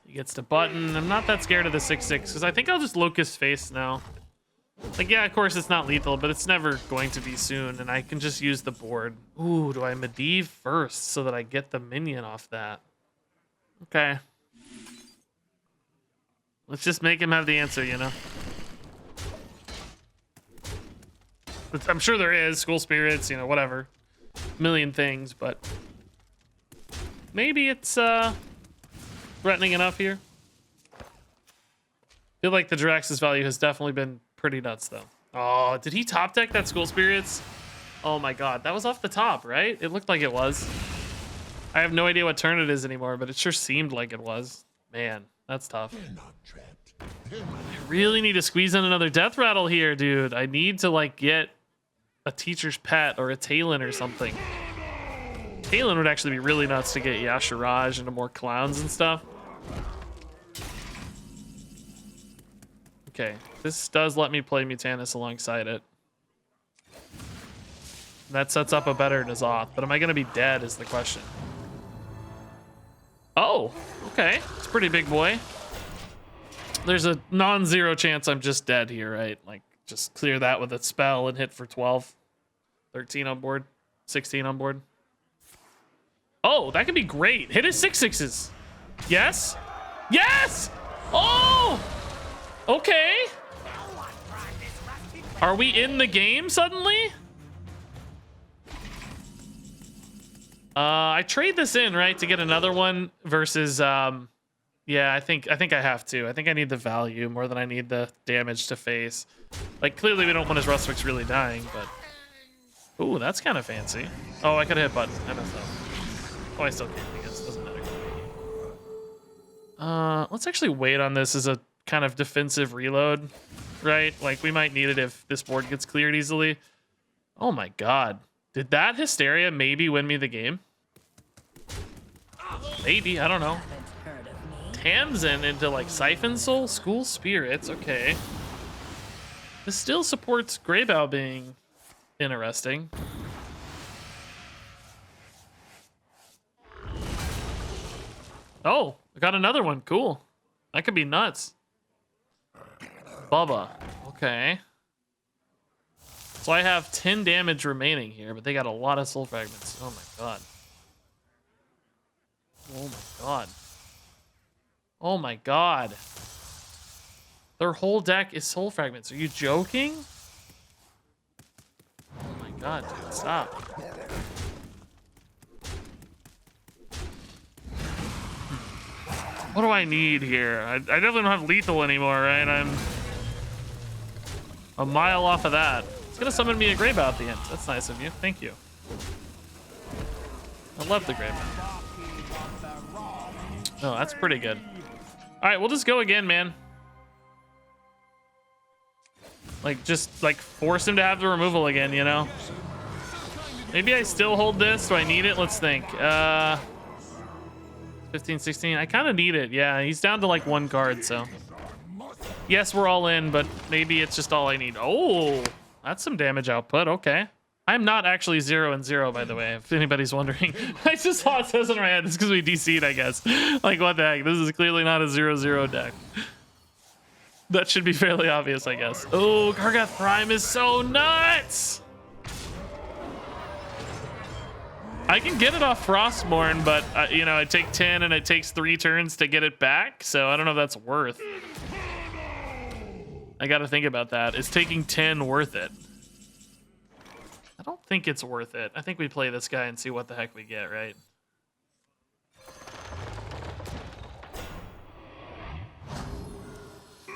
He gets to button. I'm not that scared of the 6/6 because I think I'll just Locust face now. Like, yeah, of course it's not lethal, but it's never going to be soon, and I can just use the board. Ooh, do I Medivh first so that I get the minion off that? Okay. Let's just make him have the answer, you know? I'm sure there is. School Spirits, you know, whatever. A million things, but maybe it's threatening enough here. I feel like the Jirax's value has definitely been pretty nuts, though. Oh, did he top deck that School Spirits? Oh my god, that was off the top, right? It looked like it was. I have no idea what turn it is anymore, but it sure seemed like it was. Man, that's tough. I really need to squeeze in another Death Rattle here, dude. I need to, like, get a Teacher's Pet or a Talon or something. Talon would actually be really nuts to get Yashiraj into more Clowns and stuff. Okay, this does let me play Mutanus alongside it. That sets up a better N'Zoth, but am I going to be dead is the question. Oh, okay. It's a pretty big boy. There's a non-zero chance I'm just dead here, right? Like, just clear that with a spell and hit for 12. 13 on board. 16 on board. Oh, that could be great. Hit his 6/6s. Yes? Yes! Oh! Okay. Are we in the game suddenly? I trade this in, right, to get another one versus yeah, I think I have to. I think I need the value more than I need the damage to face. Like, clearly we don't want his Rustwick's really dying, but ooh, that's kind of fancy. Oh, I could have hit button. I messed up. Oh, I still can't, I guess. Doesn't matter. Let's actually wait on this as a kind of defensive reload, right? Like, we might need it if this board gets cleared easily. Oh my god. Did that Hysteria maybe win me the game? Maybe, I don't know. Tamsin into like Siphon Soul? School Spirits, okay. This still supports Greybow being interesting. Oh, I got another one. Cool. That could be nuts. Bubba. Okay. So I have 10 damage remaining here, but they got a lot of soul fragments. Oh my god. Oh my god. Oh my god. Their whole deck is soul fragments. Are you joking? Oh my god, dude, stop. What do I need here? I definitely don't have lethal anymore, right? I'm a mile off of that. It's gonna summon me a Greybow at the end. That's nice of you. Thank you. I love the Greybow. Oh, that's pretty good. All right, we'll just go again, man. Like, just like force him to have the removal again, you know? Maybe I still hold this. Do I need it? Let's think. 15, 16. I kind of need it. Yeah, he's down to like one card, so. Yes, we're all in, but maybe it's just all I need. Oh, that's some damage output. Okay. I'm not actually 0-0, by the way, if anybody's wondering. I just saw it says in my head. It's because we DC'd, I guess. Like, what the heck? This is clearly not a 0-0 deck. That should be fairly obvious, I guess. Oh, Gargath Prime is so nuts! I can get it off Frostmourne, but, you know, I take 10 and it takes 3 turns to get it back, so I don't know if that's worth. I gotta think about that. Is taking 10 worth it? I don't think it's worth it. I think we play this guy and see what the heck we get, right?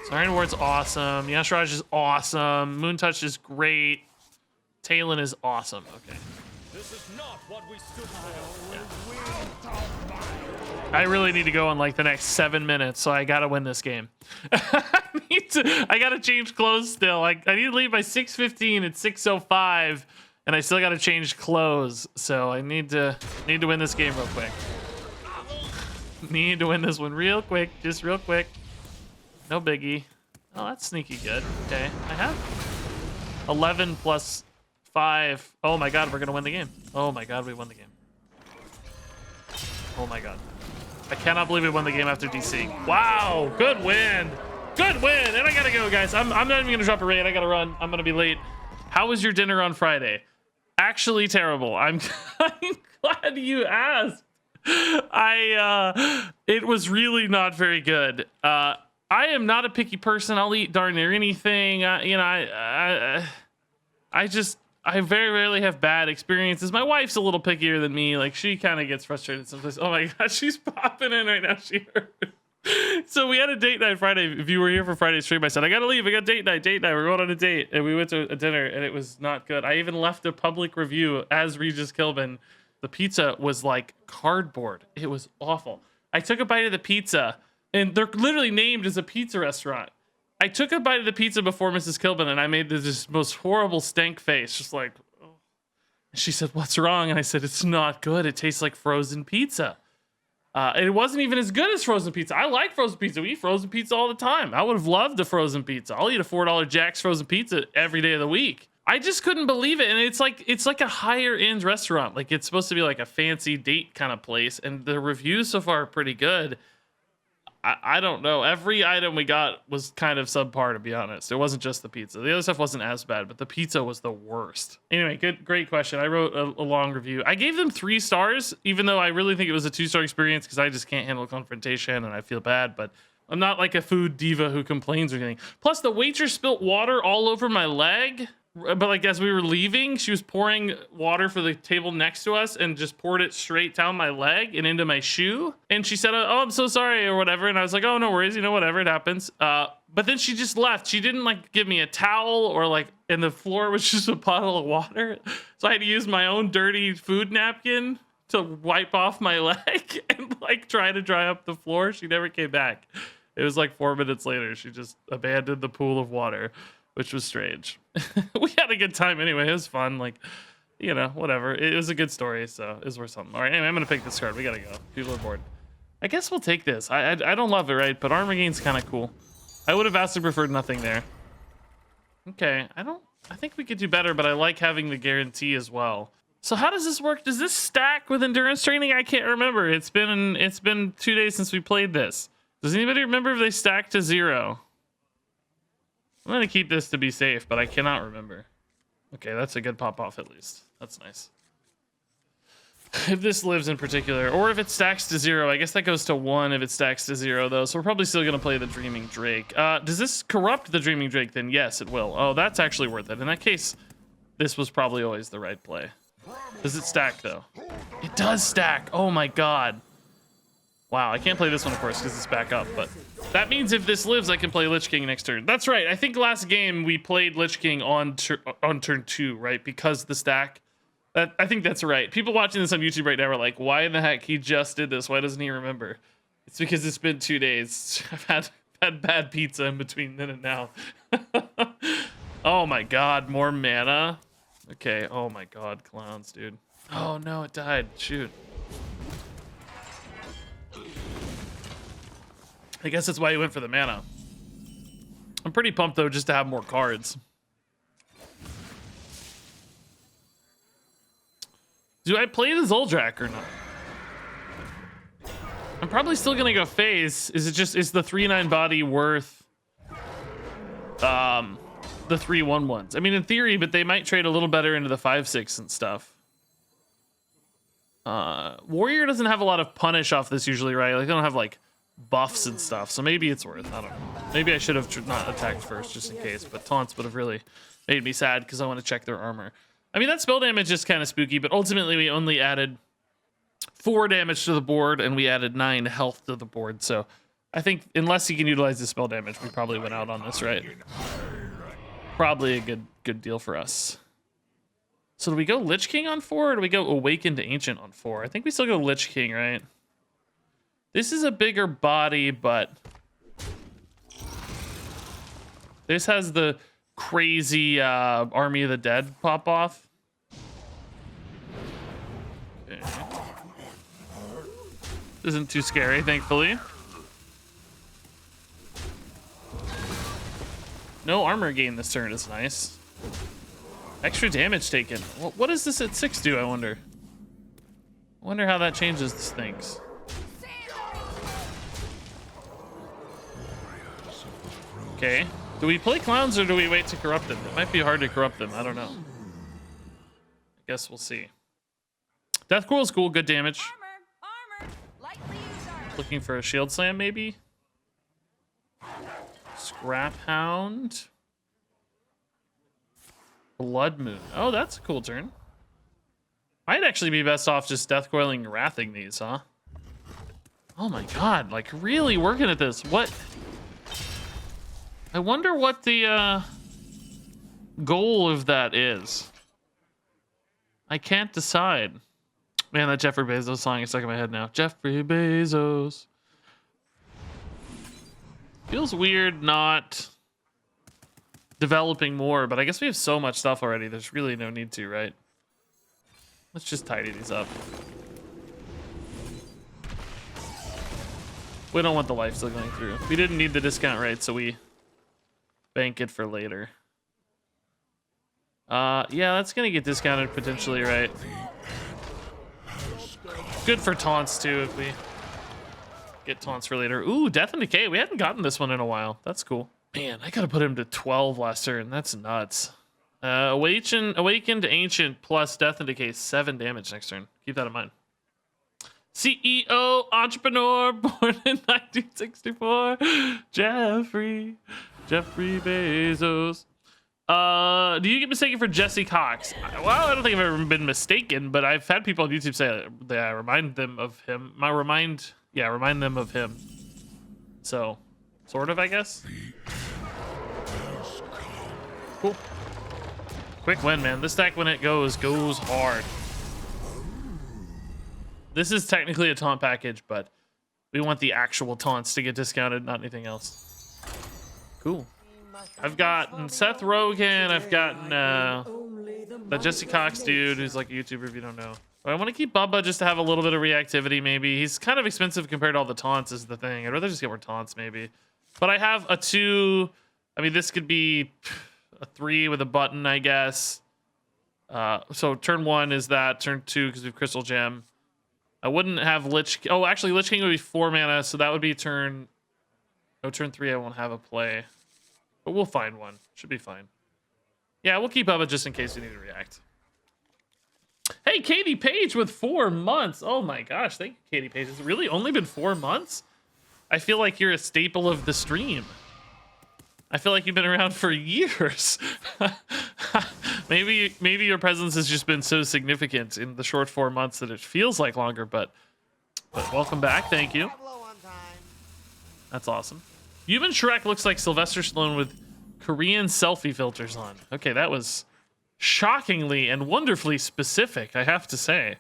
Siren Ward's awesome. Yashraj is awesome. Moontouch is great. Talon is awesome. Okay. This is not what we stood for. I really need to go in like the next 7 minutes, so I gotta win this game. I gotta change clothes still. Like, I need to leave by 6:15. It's 6:05, and I still gotta change clothes. So I need to win this game real quick. Need to win this one real quick, just real quick. No biggie. Oh, that's sneaky good. Okay, I have 11 plus 5. Oh my god, we're gonna win the game. Oh my god, we won the game. Oh my god. I cannot believe we won the game after DC. Wow, good win. Good win. And I gotta go, guys. I'm not even gonna drop a raid. I gotta run. I'm gonna be late. How was your dinner on Friday? Actually terrible. I'm glad you asked. It was really not very good. I am not a picky person. I'll eat darn near anything. You know, I very rarely have bad experiences. My wife's a little pickier than me. Like, she kind of gets frustrated sometimes. Oh my god, she's popping in right now. She heard. So we had a date night Friday. If you were here for Friday's stream, I said, I gotta leave. I got date night. We're going on a date. And we went to a dinner, and it was not good. I even left a public review as Regis Kilbin. The pizza was like cardboard. It was awful. I took a bite of the pizza, and they're literally named as a pizza restaurant. I took a bite of the pizza before Mrs. Kilbin, and I made this most horrible stank face, just like, oh. She said, what's wrong? And I said, it's not good. It tastes like frozen pizza. And it wasn't even as good as frozen pizza. I like frozen pizza. We eat frozen pizza all the time. I would have loved a frozen pizza. I'll eat a $4 Jack's frozen pizza every day of the week. I just couldn't believe it. And it's like a higher end restaurant. Like, it's supposed to be like a fancy date kind of place. And the reviews so far are pretty good. I don't know. Every item we got was kind of subpar, to be honest. It wasn't just the pizza. The other stuff wasn't as bad, but the pizza was the worst. Anyway, great question. I wrote a long review. I gave them 3 stars, even though I really think it was a 2-star experience because I just can't handle confrontation and I feel bad, but I'm not like a food diva who complains or anything. Plus, the waitress spilt water all over my leg. But like as we were leaving, she was pouring water for the table next to us and just poured it straight down my leg and into my shoe. And she said, oh, I'm so sorry or whatever. And I was like, oh, no worries. You know, whatever, it happens. But then she just left. She didn't like give me a towel or like, and the floor was just a puddle of water. So I had to use my own dirty food napkin to wipe off my leg and like try to dry up the floor. She never came back. It was like 4 minutes later. She just abandoned the pool of water, which was strange. We had a good time anyway. It was fun. Like, you know, whatever. It was a good story, so it was worth something. All right, anyway, I'm going to pick this card. We got to go. People are bored. I guess we'll take this. I don't love it, right? But armor gain's kind of cool. I would have vastly preferred nothing there. Okay, I think we could do better, but I like having the guarantee as well. So how does this work? Does this stack with endurance training? I can't remember. It's been 2 days since we played this. Does anybody remember if they stack to 0? I'm gonna keep this to be safe, but I cannot remember. Okay, that's a good pop off at least. That's nice. If this lives in particular, or if it stacks to 0, I guess that goes to 1 if it stacks to 0 though. So we're probably still gonna play the Dreaming Drake. Does this corrupt the Dreaming Drake then? Yes, it will. Oh, that's actually worth it. In that case, this was probably always the right play. Does it stack though? It does stack. Oh my god. Wow, I can't play this one of course because it's back up, but that means if this lives, I can play Lich King next turn. That's right. I think last game we played Lich King on turn 2, right? Because the stack. I think that's right. People watching this on YouTube right now are like, why in the heck he just did this? Why doesn't he remember? It's because it's been 2 days. I've had bad pizza in between then and now. Oh my god, more mana. Okay, oh my god, clowns, dude. Oh no, it died. Shoot. I guess that's why he went for the mana. I'm pretty pumped though just to have more cards. Do I play the Zoldrak or not? I'm probably still gonna go face. Is the 3/9 body worth the 3/1/1s? I mean, in theory, but they might trade a little better into the 5/6 and stuff. Warrior doesn't have a lot of punish off this usually, right? Like they don't have like buffs and stuff, so maybe it's worth. I don't know. Maybe I should have not attacked first just in case, but taunts would have really made me sad because I want to check their armor. I mean, that spell damage is kind of spooky, but ultimately we only added 4 damage to the board and we added 9 health to the board. So I think unless he can utilize the spell damage, we probably went out on this, right? Probably a good deal for us. So do we go Lich King on 4 or do we go Awakened Ancient on 4? I think we still go Lich King, right? This is a bigger body, but this has the crazy Army of the Dead pop off. Okay. Isn't too scary, thankfully. No armor gain this turn is nice. Extra damage taken. What does this at 6 do, I wonder? I wonder how that changes things. Okay. Do we play clowns or do we wait to corrupt them? It might be hard to corrupt them. I don't know. I guess we'll see. Death Coil is cool. Good damage. Armor. Lightly used armor. Looking for a shield slam, maybe? Scrap Hound. Blood Moon. Oh, that's a cool turn. Might actually be best off just Death Coiling and Wrathing these, huh? Oh my god, like really working at this. What? I wonder what the goal of that is. I can't decide. Man, that Jeffrey Bezos song is stuck in my head now. Jeffrey Bezos. Feels weird not developing more, but I guess we have so much stuff already. There's really no need to, right? Let's just tidy these up. We don't want the life still going through. We didn't need the discount rate, so we bank it for later. Yeah, that's gonna get discounted potentially, right? Good for taunts too if we get taunts for later. Ooh, Death and Decay. We hadn't gotten this one in a while. That's cool. Man, I gotta put him to 12 last turn. That's nuts. Awakened Ancient plus Death and Decay, 7 damage next turn. Keep that in mind. CEO, entrepreneur, born in 1964. Jeffrey Bezos. Do you get mistaken for Jesse Cox? Well, I don't think I've ever been mistaken, but I've had people on YouTube say that I remind them of him. Remind them of him. So, sort of, I guess. Cool. Quick win, man. This deck, when it goes hard. This is technically a taunt package, but we want the actual taunts to get discounted, not anything else. Cool. I've gotten Seth Rogen. I've gotten that Jesse Cox dude who's like a YouTuber if you don't know. But I want to keep Bubba just to have a little bit of reactivity maybe. He's kind of expensive compared to all the taunts is the thing. I'd rather just get more taunts maybe. But I have a 2... I mean, this could be a 3 with a button, I guess. So turn 1 is that. Turn 2 because we have Crystal Gem. I wouldn't have Lich. Oh, actually, Lich King would be 4 mana, so that would be turn. No, turn 3. I won't have a play, but we'll find one. Should be fine. Yeah, we'll keep up it just in case we need to react. Hey, Katie Page with 4 months. Oh my gosh, thank you, Katie Page. Has it really only been 4 months? I feel like you're a staple of the stream. I feel like you've been around for years. maybe your presence has just been so significant in the short 4 months that it feels like longer, but welcome back. Thank you. That's awesome. Human Shrek looks like Sylvester Stallone with Korean selfie filters on. Okay, that was shockingly and wonderfully specific, I have to say.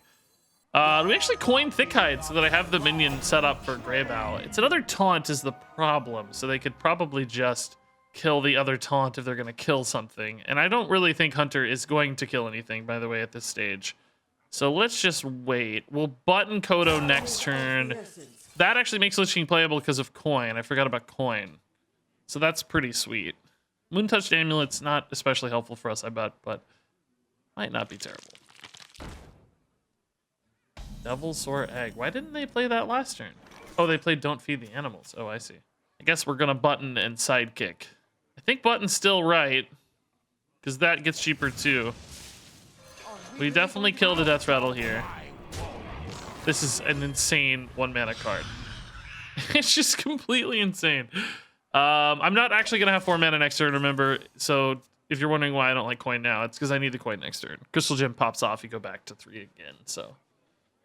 We actually coined Thickhide so that I have the minion set up for Greybow. It's another taunt is the problem, so they could probably just kill the other taunt if they're going to kill something. And I don't really think Hunter is going to kill anything, by the way, at this stage. So let's just wait. We'll button Kodo next turn. That actually makes Lich King playable because of coin. I forgot about coin. So that's pretty sweet. Moon-touched Amulet's not especially helpful for us, I bet, but might not be terrible. Devil's Sore Egg. Why didn't they play that last turn? Oh, they played Don't Feed the Animals. Oh, I see. I guess we're going to button and sidekick. I think button's still right, because that gets cheaper too. We definitely killed the Death Rattle here. This is an insane 1 mana card. It's just completely insane. I'm not actually going to have 4 mana next turn, remember. So if you're wondering why I don't like coin now, it's because I need the coin next turn. Crystal Gem pops off, you go back to 3 again. So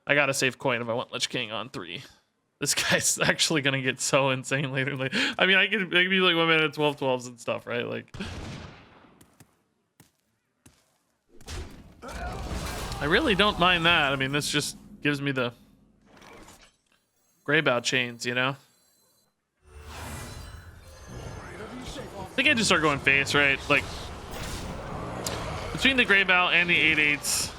I got to save coin if I want Lich King on 3. This guy's actually going to get so insane later. I mean, I could be like 1 mana 12/12s and stuff, right? Like, I really don't mind that. I mean, this just gives me the Greybow chains, you know? I think I just start going face, right? Like, between the Greybow and the 8/8s.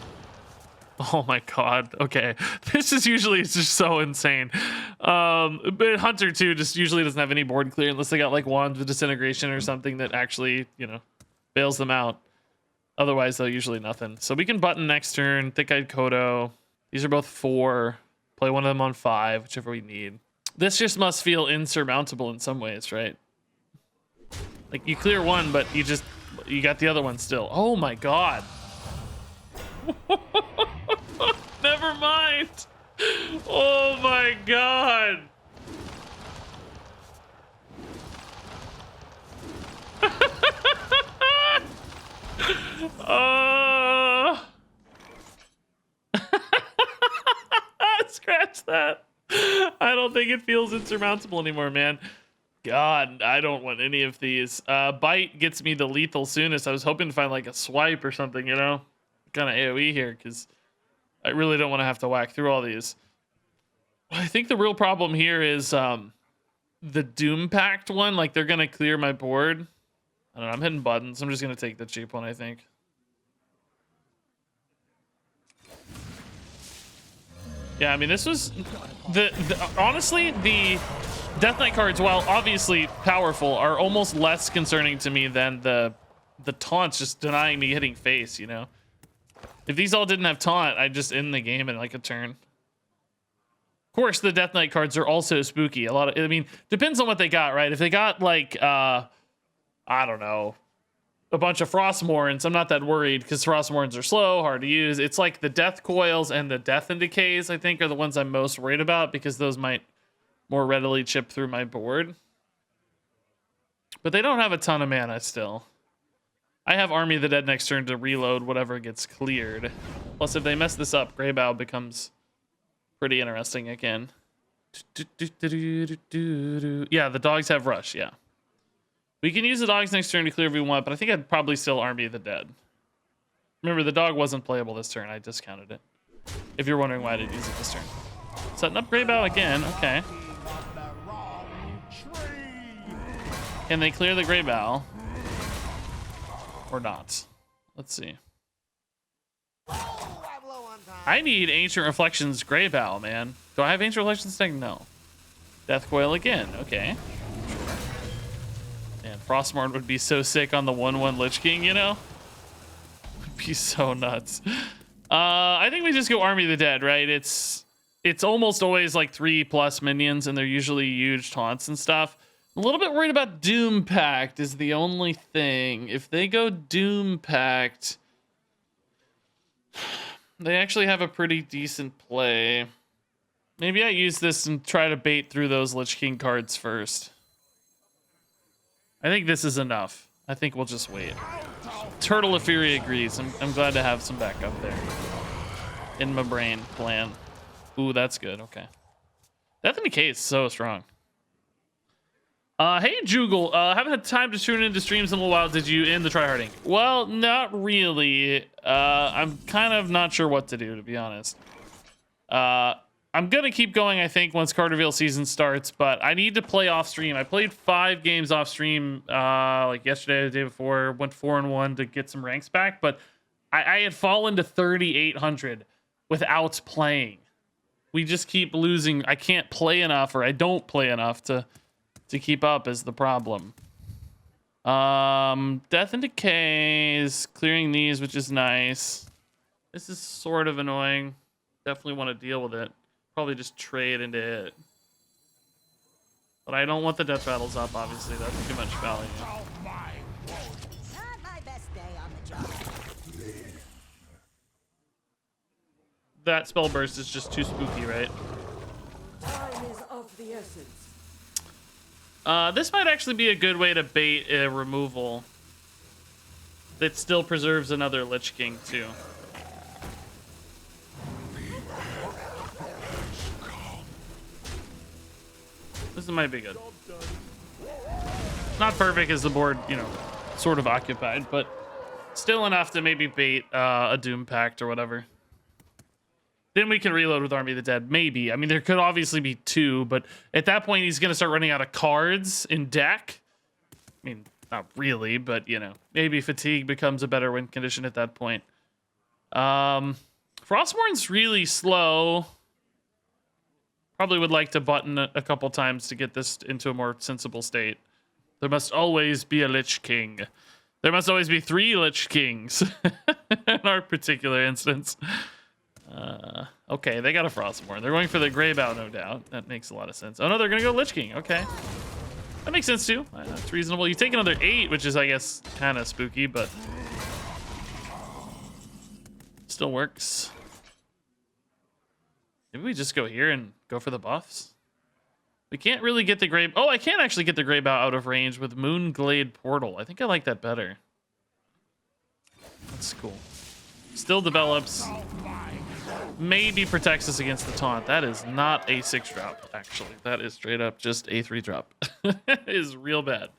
Oh my god. Okay. This is usually just so insane. But Hunter, too, just usually doesn't have any board clear unless they got, like, Wands with Disintegration or something that actually, you know, bails them out. Otherwise, though, usually nothing. So we can button next turn. Thick-Eyed Kodo. These are both 4. Play one of them on 5, whichever we need. This just must feel insurmountable in some ways, right? Like, you clear one, but you got the other one still. Oh my god. Never mind. Oh my god. Scratch that. I don't think it feels insurmountable anymore, man. God, I don't want any of these. Bite gets me the lethal soonest. I was hoping to find like a swipe or something, you know? Kind of AoE here, because I really don't want to have to whack through all these. I think the real problem here is the Doom Pact one. Like, they're going to clear my board. I don't know. I'm hitting buttons. I'm just going to take the cheap one, I think. Yeah, I mean, this was... honestly, the Death Knight cards, while obviously powerful, are almost less concerning to me than the taunts just denying me hitting face, you know? If these all didn't have taunt, I'd just end the game in like a turn. Of course, the Death Knight cards are also spooky. I mean, depends on what they got, right? If they got like, I don't know, a bunch of Frostmournes, I'm not that worried because Frostmournes are slow, hard to use. It's like the Death Coils and the Death and Decays, I think, are the ones I'm most worried about because those might more readily chip through my board. But they don't have a ton of mana still. I have Army of the Dead next turn to reload whatever gets cleared. Plus, if they mess this up, Greybow becomes pretty interesting again. Yeah, the dogs have Rush, yeah. We can use the dogs next turn to clear if we want, but I think I'd probably still Army of the Dead. Remember, the dog wasn't playable this turn. I discounted it. If you're wondering why I didn't use it this turn. Setting up Greybow again. Okay. Can they clear the Greybow? Or not? Let's see. I need Ancient Reflections Greybow, man. Do I have Ancient Reflections deck? No. Death Coil again. Okay. Sure. Man, Frostmourne would be so sick on the 1/1 Lich King, you know? Would be so nuts. I think we just go Army of the Dead, right? It's almost always like 3+ minions, and they're usually huge taunts and stuff. I'm a little bit worried about Doom Pact is the only thing. If they go Doom Pact, they actually have a pretty decent play. Maybe I use this and try to bait through those Lich King cards first. I think this is enough. I think we'll just wait. Turtle of Fury agrees. I'm glad to have some backup there. In my brain plan. Ooh, that's good. Okay. Death in Decay is so strong. Hey, Jugal. Haven't had time to tune into streams in a little while. Did you end the tryharding? Well, not really. I'm kind of not sure what to do, to be honest. I'm going to keep going, I think, once card reveal season starts, but I need to play off stream. I played 5 games off stream like yesterday, the day before, went 4-1 to get some ranks back, but I had fallen to 3,800 without playing. We just keep losing. I can't play enough, or I don't play enough to keep up is the problem. Death and Decay is clearing these, which is nice. This is sort of annoying. Definitely want to deal with it. Probably just trade into it. But I don't want the death battles up, obviously. That's too much value. Not my best day on the job. That spell burst is just too spooky, right? Time is of the essence. This might actually be a good way to bait a removal that still preserves another Lich King, too. This might be good. Not perfect as the board, you know, sort of occupied, but still enough to maybe bait a Doom Pact or whatever. Then we can reload with Army of the Dead, maybe. I mean, there could obviously be 2, but at that point, he's going to start running out of cards in deck. I mean, not really, but, you know, maybe Fatigue becomes a better win condition at that point. Frostmourne's really slow. Probably would like to button a couple times to get this into a more sensible state. There must always be a Lich King. There must always be 3 Lich Kings in our particular instance. Okay, they got a Frostmourne. They're going for the Greybow, no doubt. That makes a lot of sense. Oh no, they're gonna go Lich King. Okay, that makes sense too. That's reasonable. You take another 8, which is, I guess, kind of spooky, but still works. Maybe we just go here and go for the buffs. We can't really get the Grey... Oh, I can actually get the Greybow out of range with Moonglade Portal. I think I like that better. That's cool. Still develops. Maybe protects us against the taunt. That is not a 6-drop, actually. That is straight up just a 3-drop. It is real bad.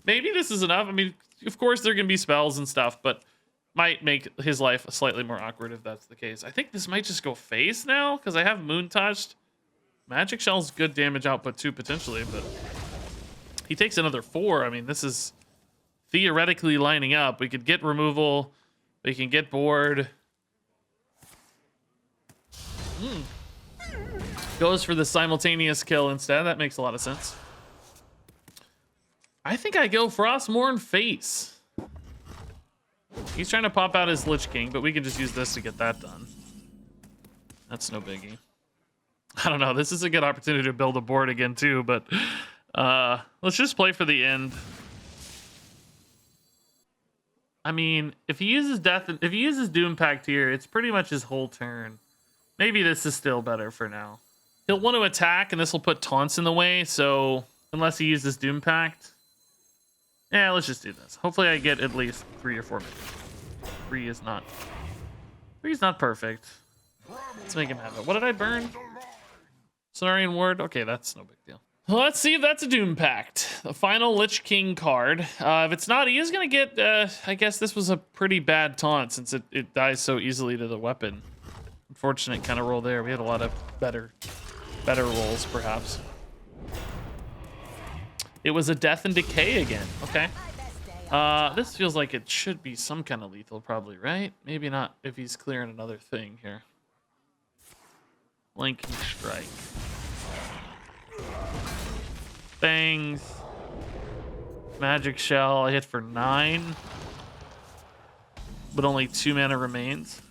Maybe this is enough. I mean, of course, there can be spells and stuff, but might make his life slightly more awkward if that's the case. I think this might just go face now, because I have Moon Touched. Magic Shell's good damage output too, potentially, but he takes another 4. I mean, this is theoretically lining up. We could get removal. We can get board. Goes for the simultaneous kill instead. That makes a lot of sense. I think I go Frostmourne face. He's trying to pop out his Lich King, but we can just use this to get that done. That's no biggie. I don't know. This is a good opportunity to build a board again too, but let's just play for the end. I mean, if he uses Doom Pact here, it's pretty much his whole turn. Maybe this is still better for now. He'll want to attack, and this will put taunts in the way, so unless he uses Doom Pact. Yeah, let's just do this. Hopefully I get at least 3 or 4 minutes. 3 is not perfect. Let's make him have it. What did I burn? Cenarian Ward? Okay, that's no big deal. Well, let's see if that's a Doom Pact. The final Lich King card. If it's not, he is going to get... I guess this was a pretty bad taunt since it dies so easily to the weapon. Unfortunate kind of roll there. We had a lot of better rolls, perhaps. It was a Death and Decay again. Okay. This feels like it should be some kind of lethal, probably, right? Maybe not if he's clearing another thing here. Blinking Strike. Bangs. Magic Shell, I hit for 9. But only 2 mana remains.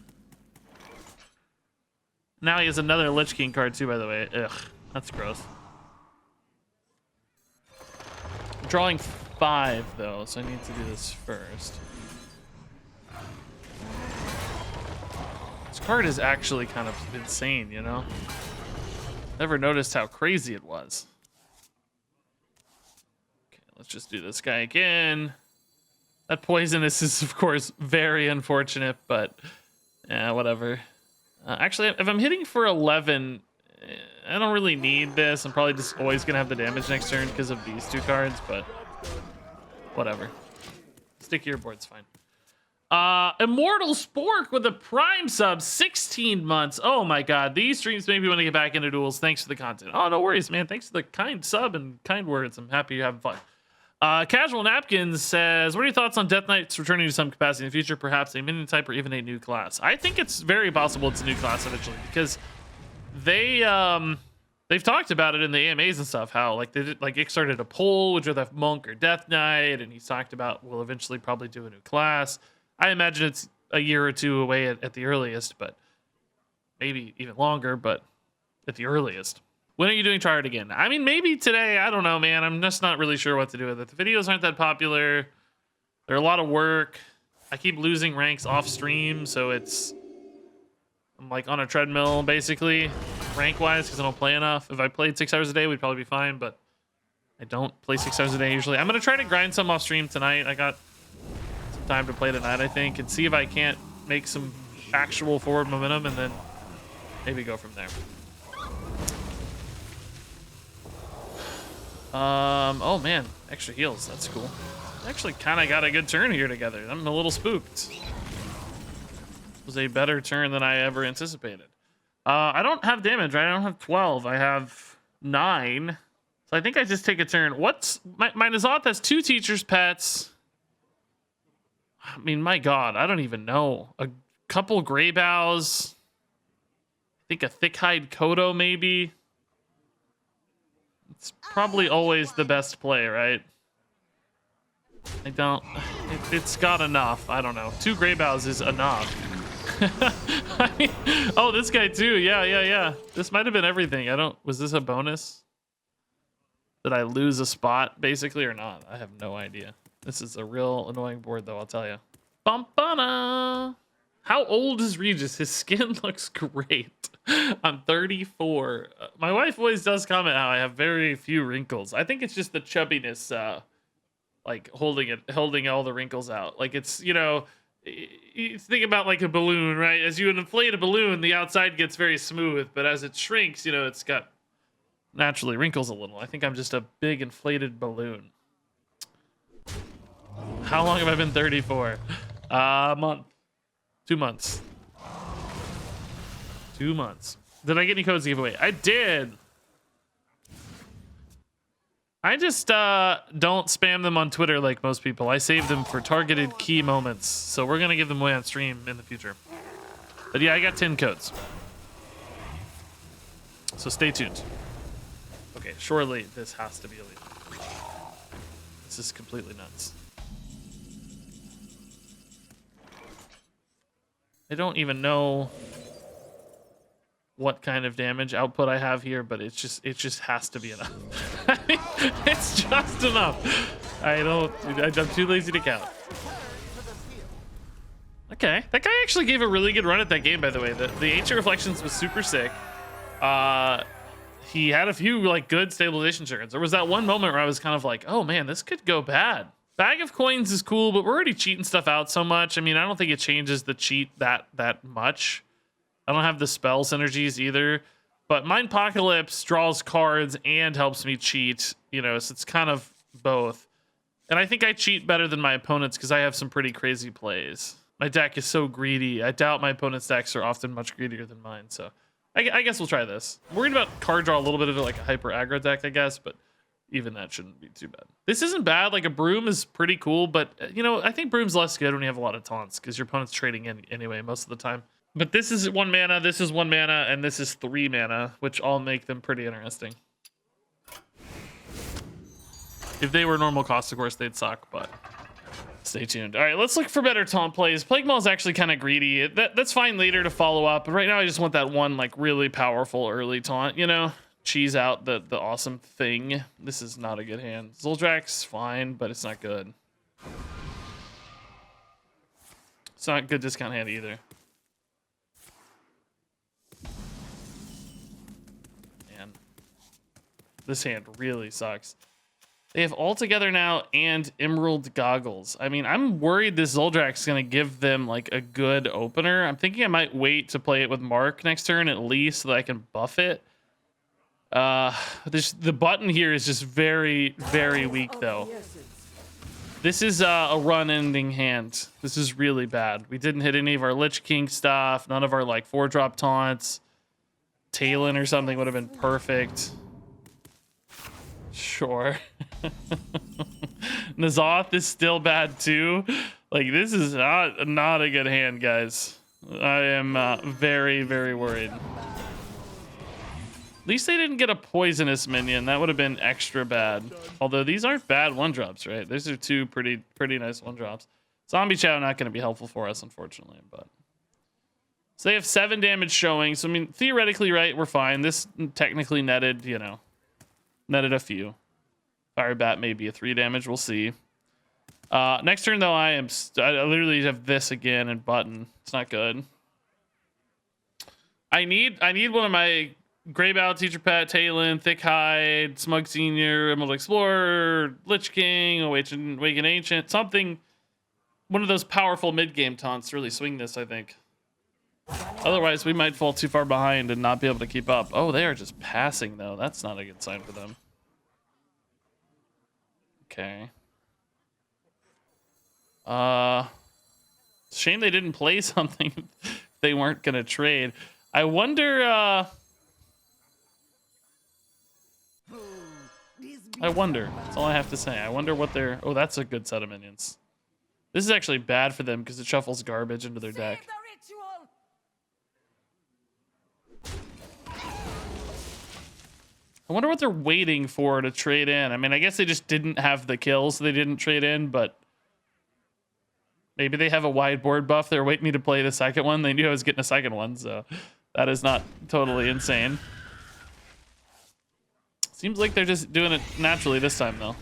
Now he has another Lich King card too, by the way. Ugh, that's gross. I'm drawing 5 though, so I need to do this first. This card is actually kind of insane, you know? Never noticed how crazy it was. Okay, let's just do this guy again. That poisonous is, of course, very unfortunate, but yeah, whatever. Actually, if I'm hitting for 11, I don't really need this. I'm probably just always going to have the damage next turn because of these 2 cards, but whatever. Stickier board's fine. Immortal Spork with a Prime sub, 16 months. Oh my god, these streams make me want to get back into Duels. Thanks for the content. Oh, no worries, man. Thanks for the kind sub and kind words. I'm happy you're having fun. Casual Napkins says, what are your thoughts on Death Knights returning to some capacity in the future, perhaps a minion type or even a new class? I think it's very possible it's a new class eventually, because they've talked about it in the AMAs and stuff, how like they did, like Ix started a poll, which would have Monk or Death Knight, and he's talked about we'll eventually probably do a new class. I imagine it's a year or 2 away at the earliest, but maybe even longer, but at the earliest. When are you doing Tryhard again? I mean, maybe today. I don't know, man. I'm just not really sure what to do with it. The videos aren't that popular. They're a lot of work. I keep losing ranks off stream, so I'm like on a treadmill, basically, rank-wise, because I don't play enough. If I played 6 hours a day, we'd probably be fine, but I don't play 6 hours a day usually. I'm going to try to grind some off stream tonight. I got some time to play tonight, I think, and see if I can't make some actual forward momentum, and then maybe go from there. Oh man, extra heals, that's cool. Actually kind of got a good turn here together. I'm a little spooked. It was a better turn than I ever anticipated. I don't have damage, right? I don't have 12, I have 9. So I think I just take a turn. What's, my Nazoth has 2 teacher's pets. I mean, my god, I don't even know. A couple gray bows. I think a thick hide Kodo maybe. It's probably always the best play, right? I don't... It's got enough. I don't know. 2 gray bows is enough. I mean, oh, this guy too. Yeah. This might have been everything. I don't... Was this a bonus? Did I lose a spot, basically, or not? I have no idea. This is a real annoying board, though, I'll tell you. Bum-ba-na! How old is Regis? His skin looks great. I'm 34. My wife always does comment how I have very few wrinkles. I think it's just the chubbiness, like holding all the wrinkles out. Like it's, you know, you think about like a balloon, right? As you inflate a balloon, the outside gets very smooth, but as it shrinks, you know, it's got naturally wrinkles a little. I think I'm just a big inflated balloon. How long have I been 34? A month. 2 months. 2 months. Did I get any codes to give away? I did. I just don't spam them on Twitter like most people. I save them for targeted key moments. So we're going to give them away on stream in the future. But yeah, I got 10 codes. So stay tuned. Okay, surely this has to be illegal. This is completely nuts. I don't even know what kind of damage output I have here, but it just has to be enough. I mean, it's just enough. I'm too lazy to count. Okay, that guy actually gave a really good run at that game, by the way. The Ancient Reflections was super sick. He had a few like good stabilization turns. There was that one moment where I was kind of like, oh man, this could go bad. Bag of Coins is cool, but we're already cheating stuff out so much. I mean, I don't think it changes the cheat that much. I don't have the spell synergies either, but Mindpocalypse draws cards and helps me cheat, you know, so it's kind of both. And I think I cheat better than my opponents because I have some pretty crazy plays. My deck is so greedy. I doubt my opponent's decks are often much greedier than mine, so I guess we'll try this. I'm worried about card draw a little bit of like a hyper aggro deck, I guess, but even that shouldn't be too bad. This isn't bad. Like a Broom is pretty cool, but you know, I think Broom's less good when you have a lot of taunts because your opponent's trading in anyway most of the time. But this is 1 mana, this is 1 mana, and this is 3 mana, which all make them pretty interesting. If they were normal cost, of course, they'd suck, but stay tuned. All right, let's look for better taunt plays. Plague Maul is actually kind of greedy. That's fine later to follow up, but right now I just want that one like really powerful early taunt, you know? Cheese out the awesome thing. This is not a good hand. Zul'Drak's fine, but it's not good. It's not a good discount hand either. Man, this hand really sucks. They have All Together now and Emerald Goggles. I mean, I'm worried this Zuldrak's going to give them like a good opener. I'm thinking I might wait to play it with Mark next turn at least so that I can buff it. The button here is just very, very weak though. This is a run-ending hand. This is really bad. We didn't hit any of our Lich King stuff. None of our like 4-drop taunts. Talon or something would have been perfect. Sure. N'Zoth is still bad too. Like this is not a good hand, guys. I am very, very worried. At least they didn't get a poisonous minion. That would have been extra bad. Although these aren't bad 1-drops, right? These are two pretty nice 1-drops. Zombie Chow not going to be helpful for us, unfortunately, but so they have 7 damage showing. So I mean, theoretically, right, we're fine. This technically netted, you know, netted a few. Fire Bat may be a 3 damage. We'll see. Next turn though, I literally have this again and button. It's not good. I need one of my Grey Bow, Teacher Pet, Talon, Thick Hide, Smug Senior, Emerald Explorer, Lich King, Awaken Ancient, something. One of those powerful mid-game taunts to really swing this, I think. Otherwise, we might fall too far behind and not be able to keep up. Oh, they are just passing, though. That's not a good sign for them. Okay. Shame they didn't play something they weren't going to trade. I wonder... I wonder. That's all I have to say. I wonder what they're... Oh, that's a good set of minions. This is actually bad for them because it shuffles garbage into their deck. I wonder what they're waiting for to trade in. I mean, I guess they just didn't have the kills, so they didn't trade in, but maybe they have a wide board buff. They're waiting me to play the second one. They knew I was getting a second one, so that is not totally insane. Seems like they're just doing it naturally this time, though.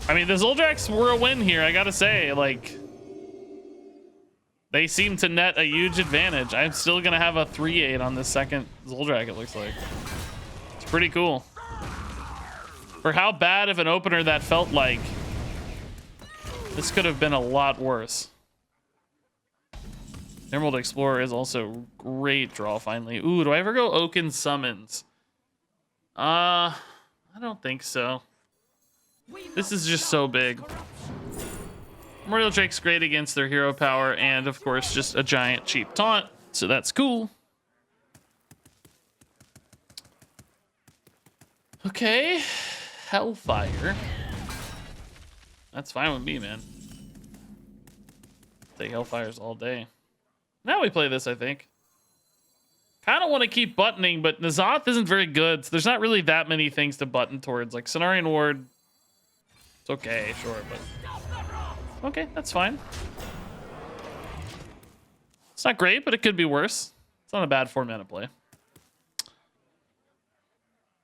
I mean, the Zul'Draks were a win here, I gotta say. Like, they seem to net a huge advantage. I'm still gonna have a 3-8 on this second Zuldrak, it looks like. It's pretty cool. For how bad of an opener that felt like, this could have been a lot worse. Emerald Explorer is also great draw, finally. Ooh, do I ever go Oaken Summons? I don't think so. This is just so big. Memorial Drake's great against their hero power and, of course, just a giant cheap taunt, so that's cool. Okay. Hellfire. That's fine with me, man. Take Hellfires all day. Now we play this, I think. Kind of want to keep buttoning, but N'Zoth isn't very good, so there's not really that many things to button towards. Like Cenarian Ward, it's okay, sure, but okay, that's fine. It's not great, but it could be worse. It's not a bad 4-mana play.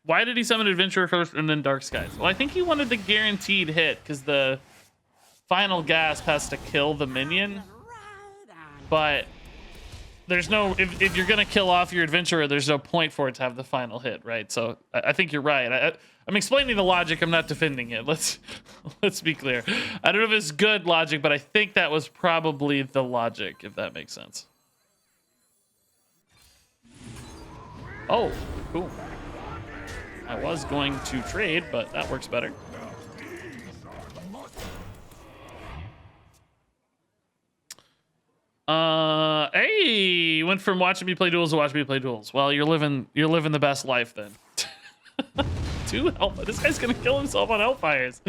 Why did he summon Adventurer first and then Dark Skies? Well, I think he wanted the guaranteed hit because the final gasp has to kill the minion, but there's no, if you're gonna kill off your adventurer, there's no point for it to have the final hit, right? So I think you're right. I'm explaining the logic. I'm not defending it. Let's be clear. I don't know if it's good logic, but I think that was probably the logic, if that makes sense. Oh, cool. I was going to trade, but that works better. Hey, went from watching me play duels to watching me play duels. Well, you're living the best life then. 2 Hellfires. This guy's gonna kill himself on Hellfires.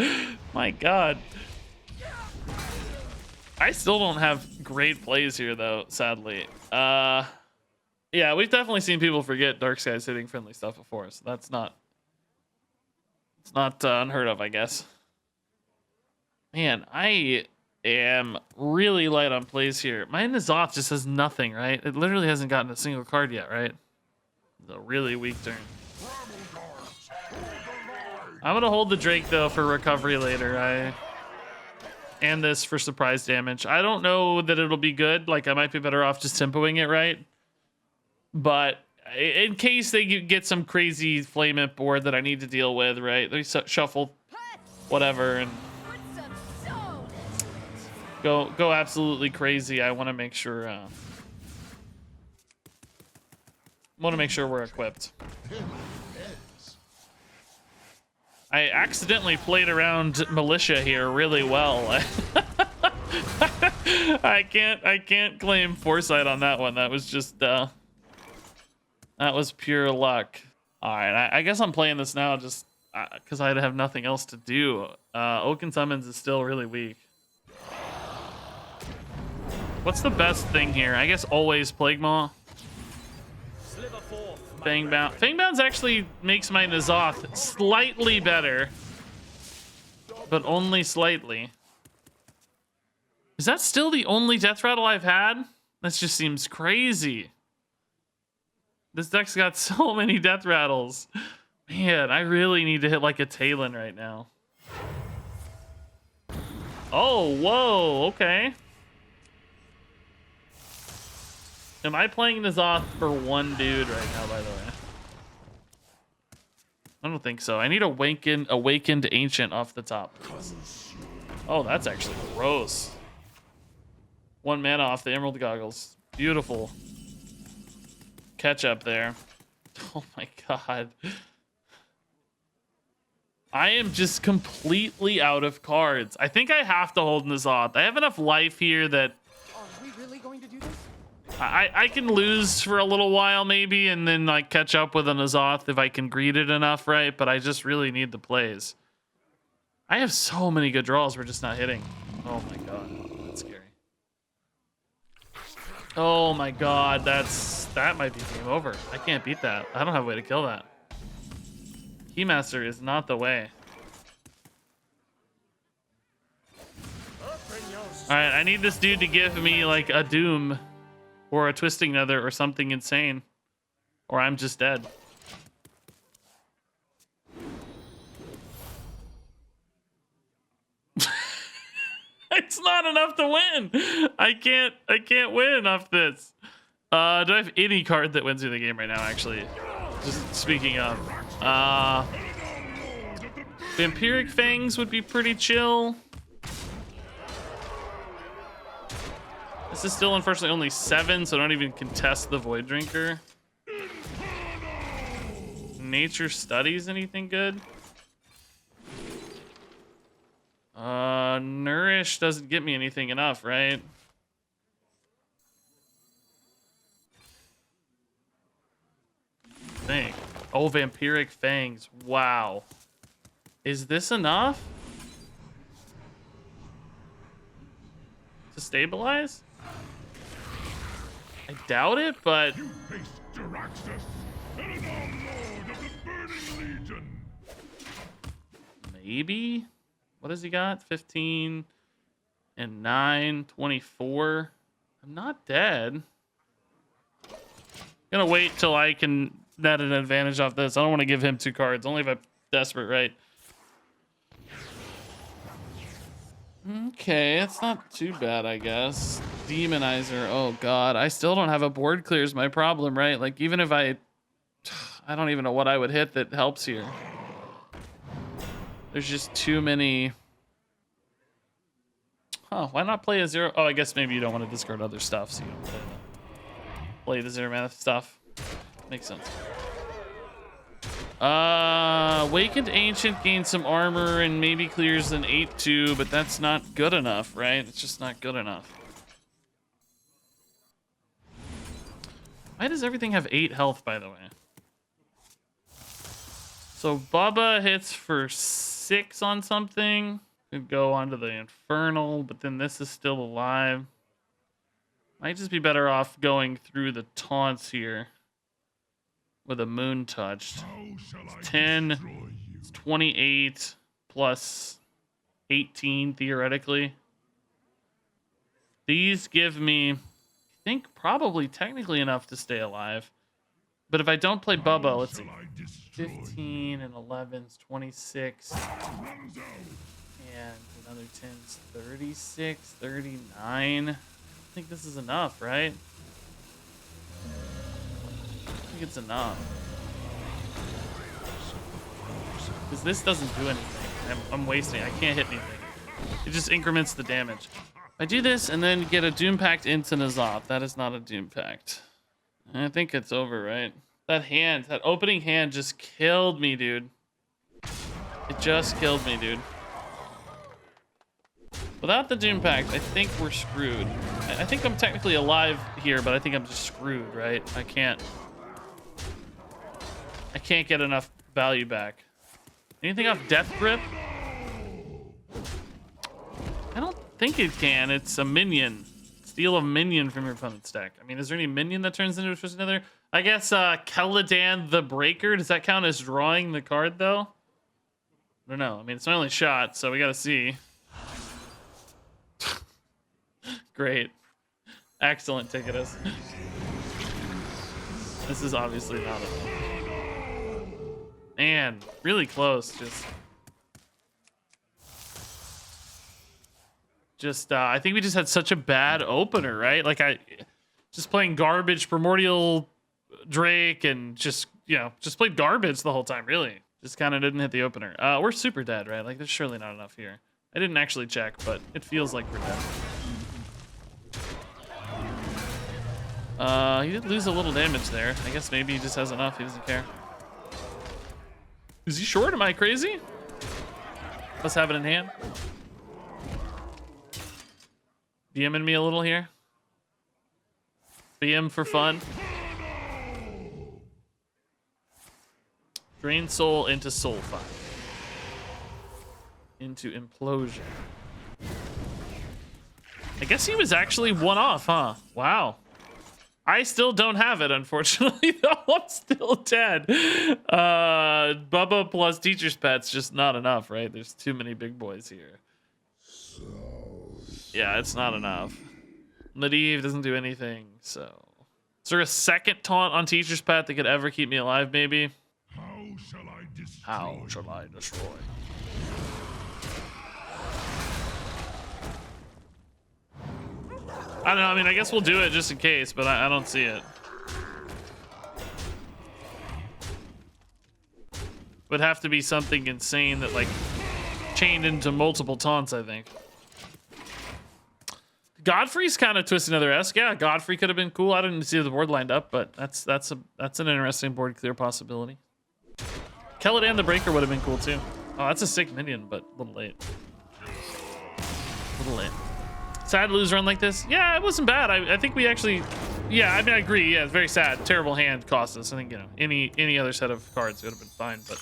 My God. I still don't have great plays here though, sadly. Yeah, we've definitely seen people forget Dark Skies hitting friendly stuff before, so that's not It's not unheard of, I guess. Man, I am really light on plays here. My N'Zoth just has nothing, right? It literally hasn't gotten a single card yet, right? It's a really weak turn. I'm gonna hold the Drake though for recovery later. And this for surprise damage. I don't know that it'll be good. Like I might be better off just tempoing it, right? But in case they get some crazy flame imp board that I need to deal with, right? They shuffle whatever and go absolutely crazy. I want to make sure we're equipped. I accidentally played around militia here really well. I can't claim foresight on that one. That was just that was pure luck. All right, I guess I'm playing this now just because I have nothing else to do. Oaken Summons is still really weak. What's the best thing here? I guess always Plague Maw. Fangbound. Fangbounds actually makes my N'Zoth slightly better, but only slightly. Is that still the only death rattle I've had? That just seems crazy. This deck's got so many death rattles. Man, I really need to hit like a Talon right now. Oh, whoa, okay. Am I playing N'Zoth for one dude right now, by the way? I don't think so. I need Awakened Ancient off the top. Oh, that's actually gross. 1 mana off the Emerald Goggles. Beautiful. Catch up there. Oh my god. I am just completely out of cards. I think I have to hold N'Zoth. I have enough life here that... Are we really going to do this? I can lose for a little while maybe and then like catch up with a N'Zoth if I can greed it enough, right? But I just really need the plays. I have so many good draws we're just not hitting. Oh my god, that's scary. Oh my god, that might be game over. I can't beat that. I don't have a way to kill that. Keymaster is not the way. Alright, I need this dude to give me like a Doom. Or a Twisting Nether or something insane. Or I'm just dead. It's not enough to win. I can't win off this. Do I have any card that wins me the game right now, actually? Just speaking of. Vampiric Fangs would be pretty chill. This is still unfortunately only 7, so I don't even contest the Void Drinker. Nature Studies, anything good? Nourish doesn't get me anything enough, right? Think. Oh, Vampiric Fangs. Wow. Is this enough to stabilize? I doubt it, but maybe. What has he got? 15 and 9, 24. I'm not dead. Gonna wait till I can net an advantage off this. I don't want to give him 2 cards, only if I'm desperate, right? Okay, it's not too bad, I guess. Demonizer. Oh god, I still don't have a board clear is my problem, right? Like even if I don't even know what I would hit that helps here. There's just too many. Huh, why not play a 0? Oh, I guess maybe you don't want to discard other stuff, so you don't play the 0 mana stuff. Makes sense. Awakened Ancient gains some armor and maybe clears an 8/2, but that's not good enough, right? It's just not good enough. Why does everything have 8 health, by the way? So Bubba hits for 6 on something. Could go onto the Infernal, but then this is still alive. Might just be better off going through the taunts here with a Moon Touched. 10, It's 28 plus 18 theoretically. These give me, I think, probably technically enough to stay alive. But if I don't play Bubba, let's see. 15 and 11 is 26. And another 10 is 36, 39. I think this is enough, right? I think it's enough. Because this doesn't do anything. I'm wasting. I can't hit anything. It just increments the damage. I do this and then get a Doom Pact into N'Zoth. That is not a Doom Pact. I think it's over, right? That hand, that opening hand just killed me, dude. It just killed me, dude. Without the Doom Pact, I think we're screwed. I think I'm technically alive here, but I think I'm just screwed, right? I can't get enough value back. Anything off Death Grip? I don't think it can. It's a minion. Steal a minion from your opponent's deck. I mean, is there any minion that turns into just another? I guess Caladan the Breaker. Does that count as drawing the card, though? I don't know. I mean, it's my only shot, so we got to see. Great. Excellent, Ticketus. This is obviously not enough. Man, really close. I think we just had such a bad opener, right? Like just playing garbage Primordial Drake and just played garbage the whole time, really. Just kind of didn't hit the opener. We're super dead, right? Like there's surely not enough here. I didn't actually check, but it feels like we're dead. He did lose a little damage there. I guess maybe he just has enough. He doesn't care. Is he short? Am I crazy? Let's have it in hand. DMing me a little here. BM for fun. Drain soul into soul fire. Into implosion. I guess he was actually one off, huh? Wow. I still don't have it, unfortunately. Though I'm still dead. Bubba plus Teacher's Pet's just not enough, right? There's too many big boys here. Yeah, it's not enough. Medivh doesn't do anything, so. Is there a second taunt on Teacher's Pet that could ever keep me alive, maybe? How shall I destroy? How shall I destroy? I don't know. I mean, I guess we'll do it just in case, but I don't see it. Would have to be something insane that like chained into multiple taunts, I think. Godfrey's kind of twisting another S. Yeah, Godfrey could have been cool. I didn't see the board lined up, but that's an interesting board clear possibility. Caladan the Breaker would have been cool too. Oh, that's a sick minion, but a little late. A little late. Sad to lose a run like this? Yeah, it wasn't bad. I think we actually, yeah, I mean, I agree. Yeah, it's very sad. Terrible hand cost us. I think, any other set of cards would have been fine, but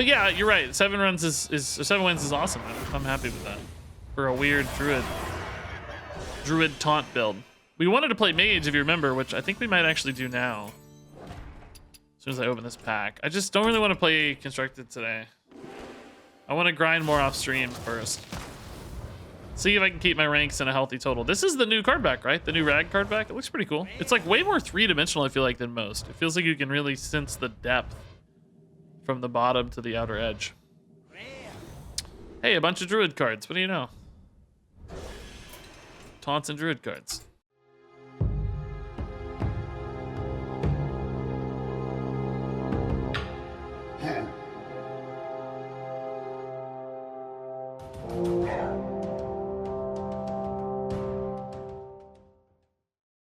yeah, you're right. 7 wins is awesome. I'm happy with that for a weird druid taunt build. We wanted to play mage, if you remember, which I think we might actually do now. As soon as I open this pack. I just don't really want to play constructed today. I want to grind more off stream first. See if I can keep my ranks in a healthy total. This is the new card back, right? The new rag card back. It looks pretty cool. It's like way more 3-dimensional, I feel like, than most. It feels like you can really sense the depth from the bottom to the outer edge. Hey, a bunch of druid cards. What do you know? Taunts and druid cards. Huh.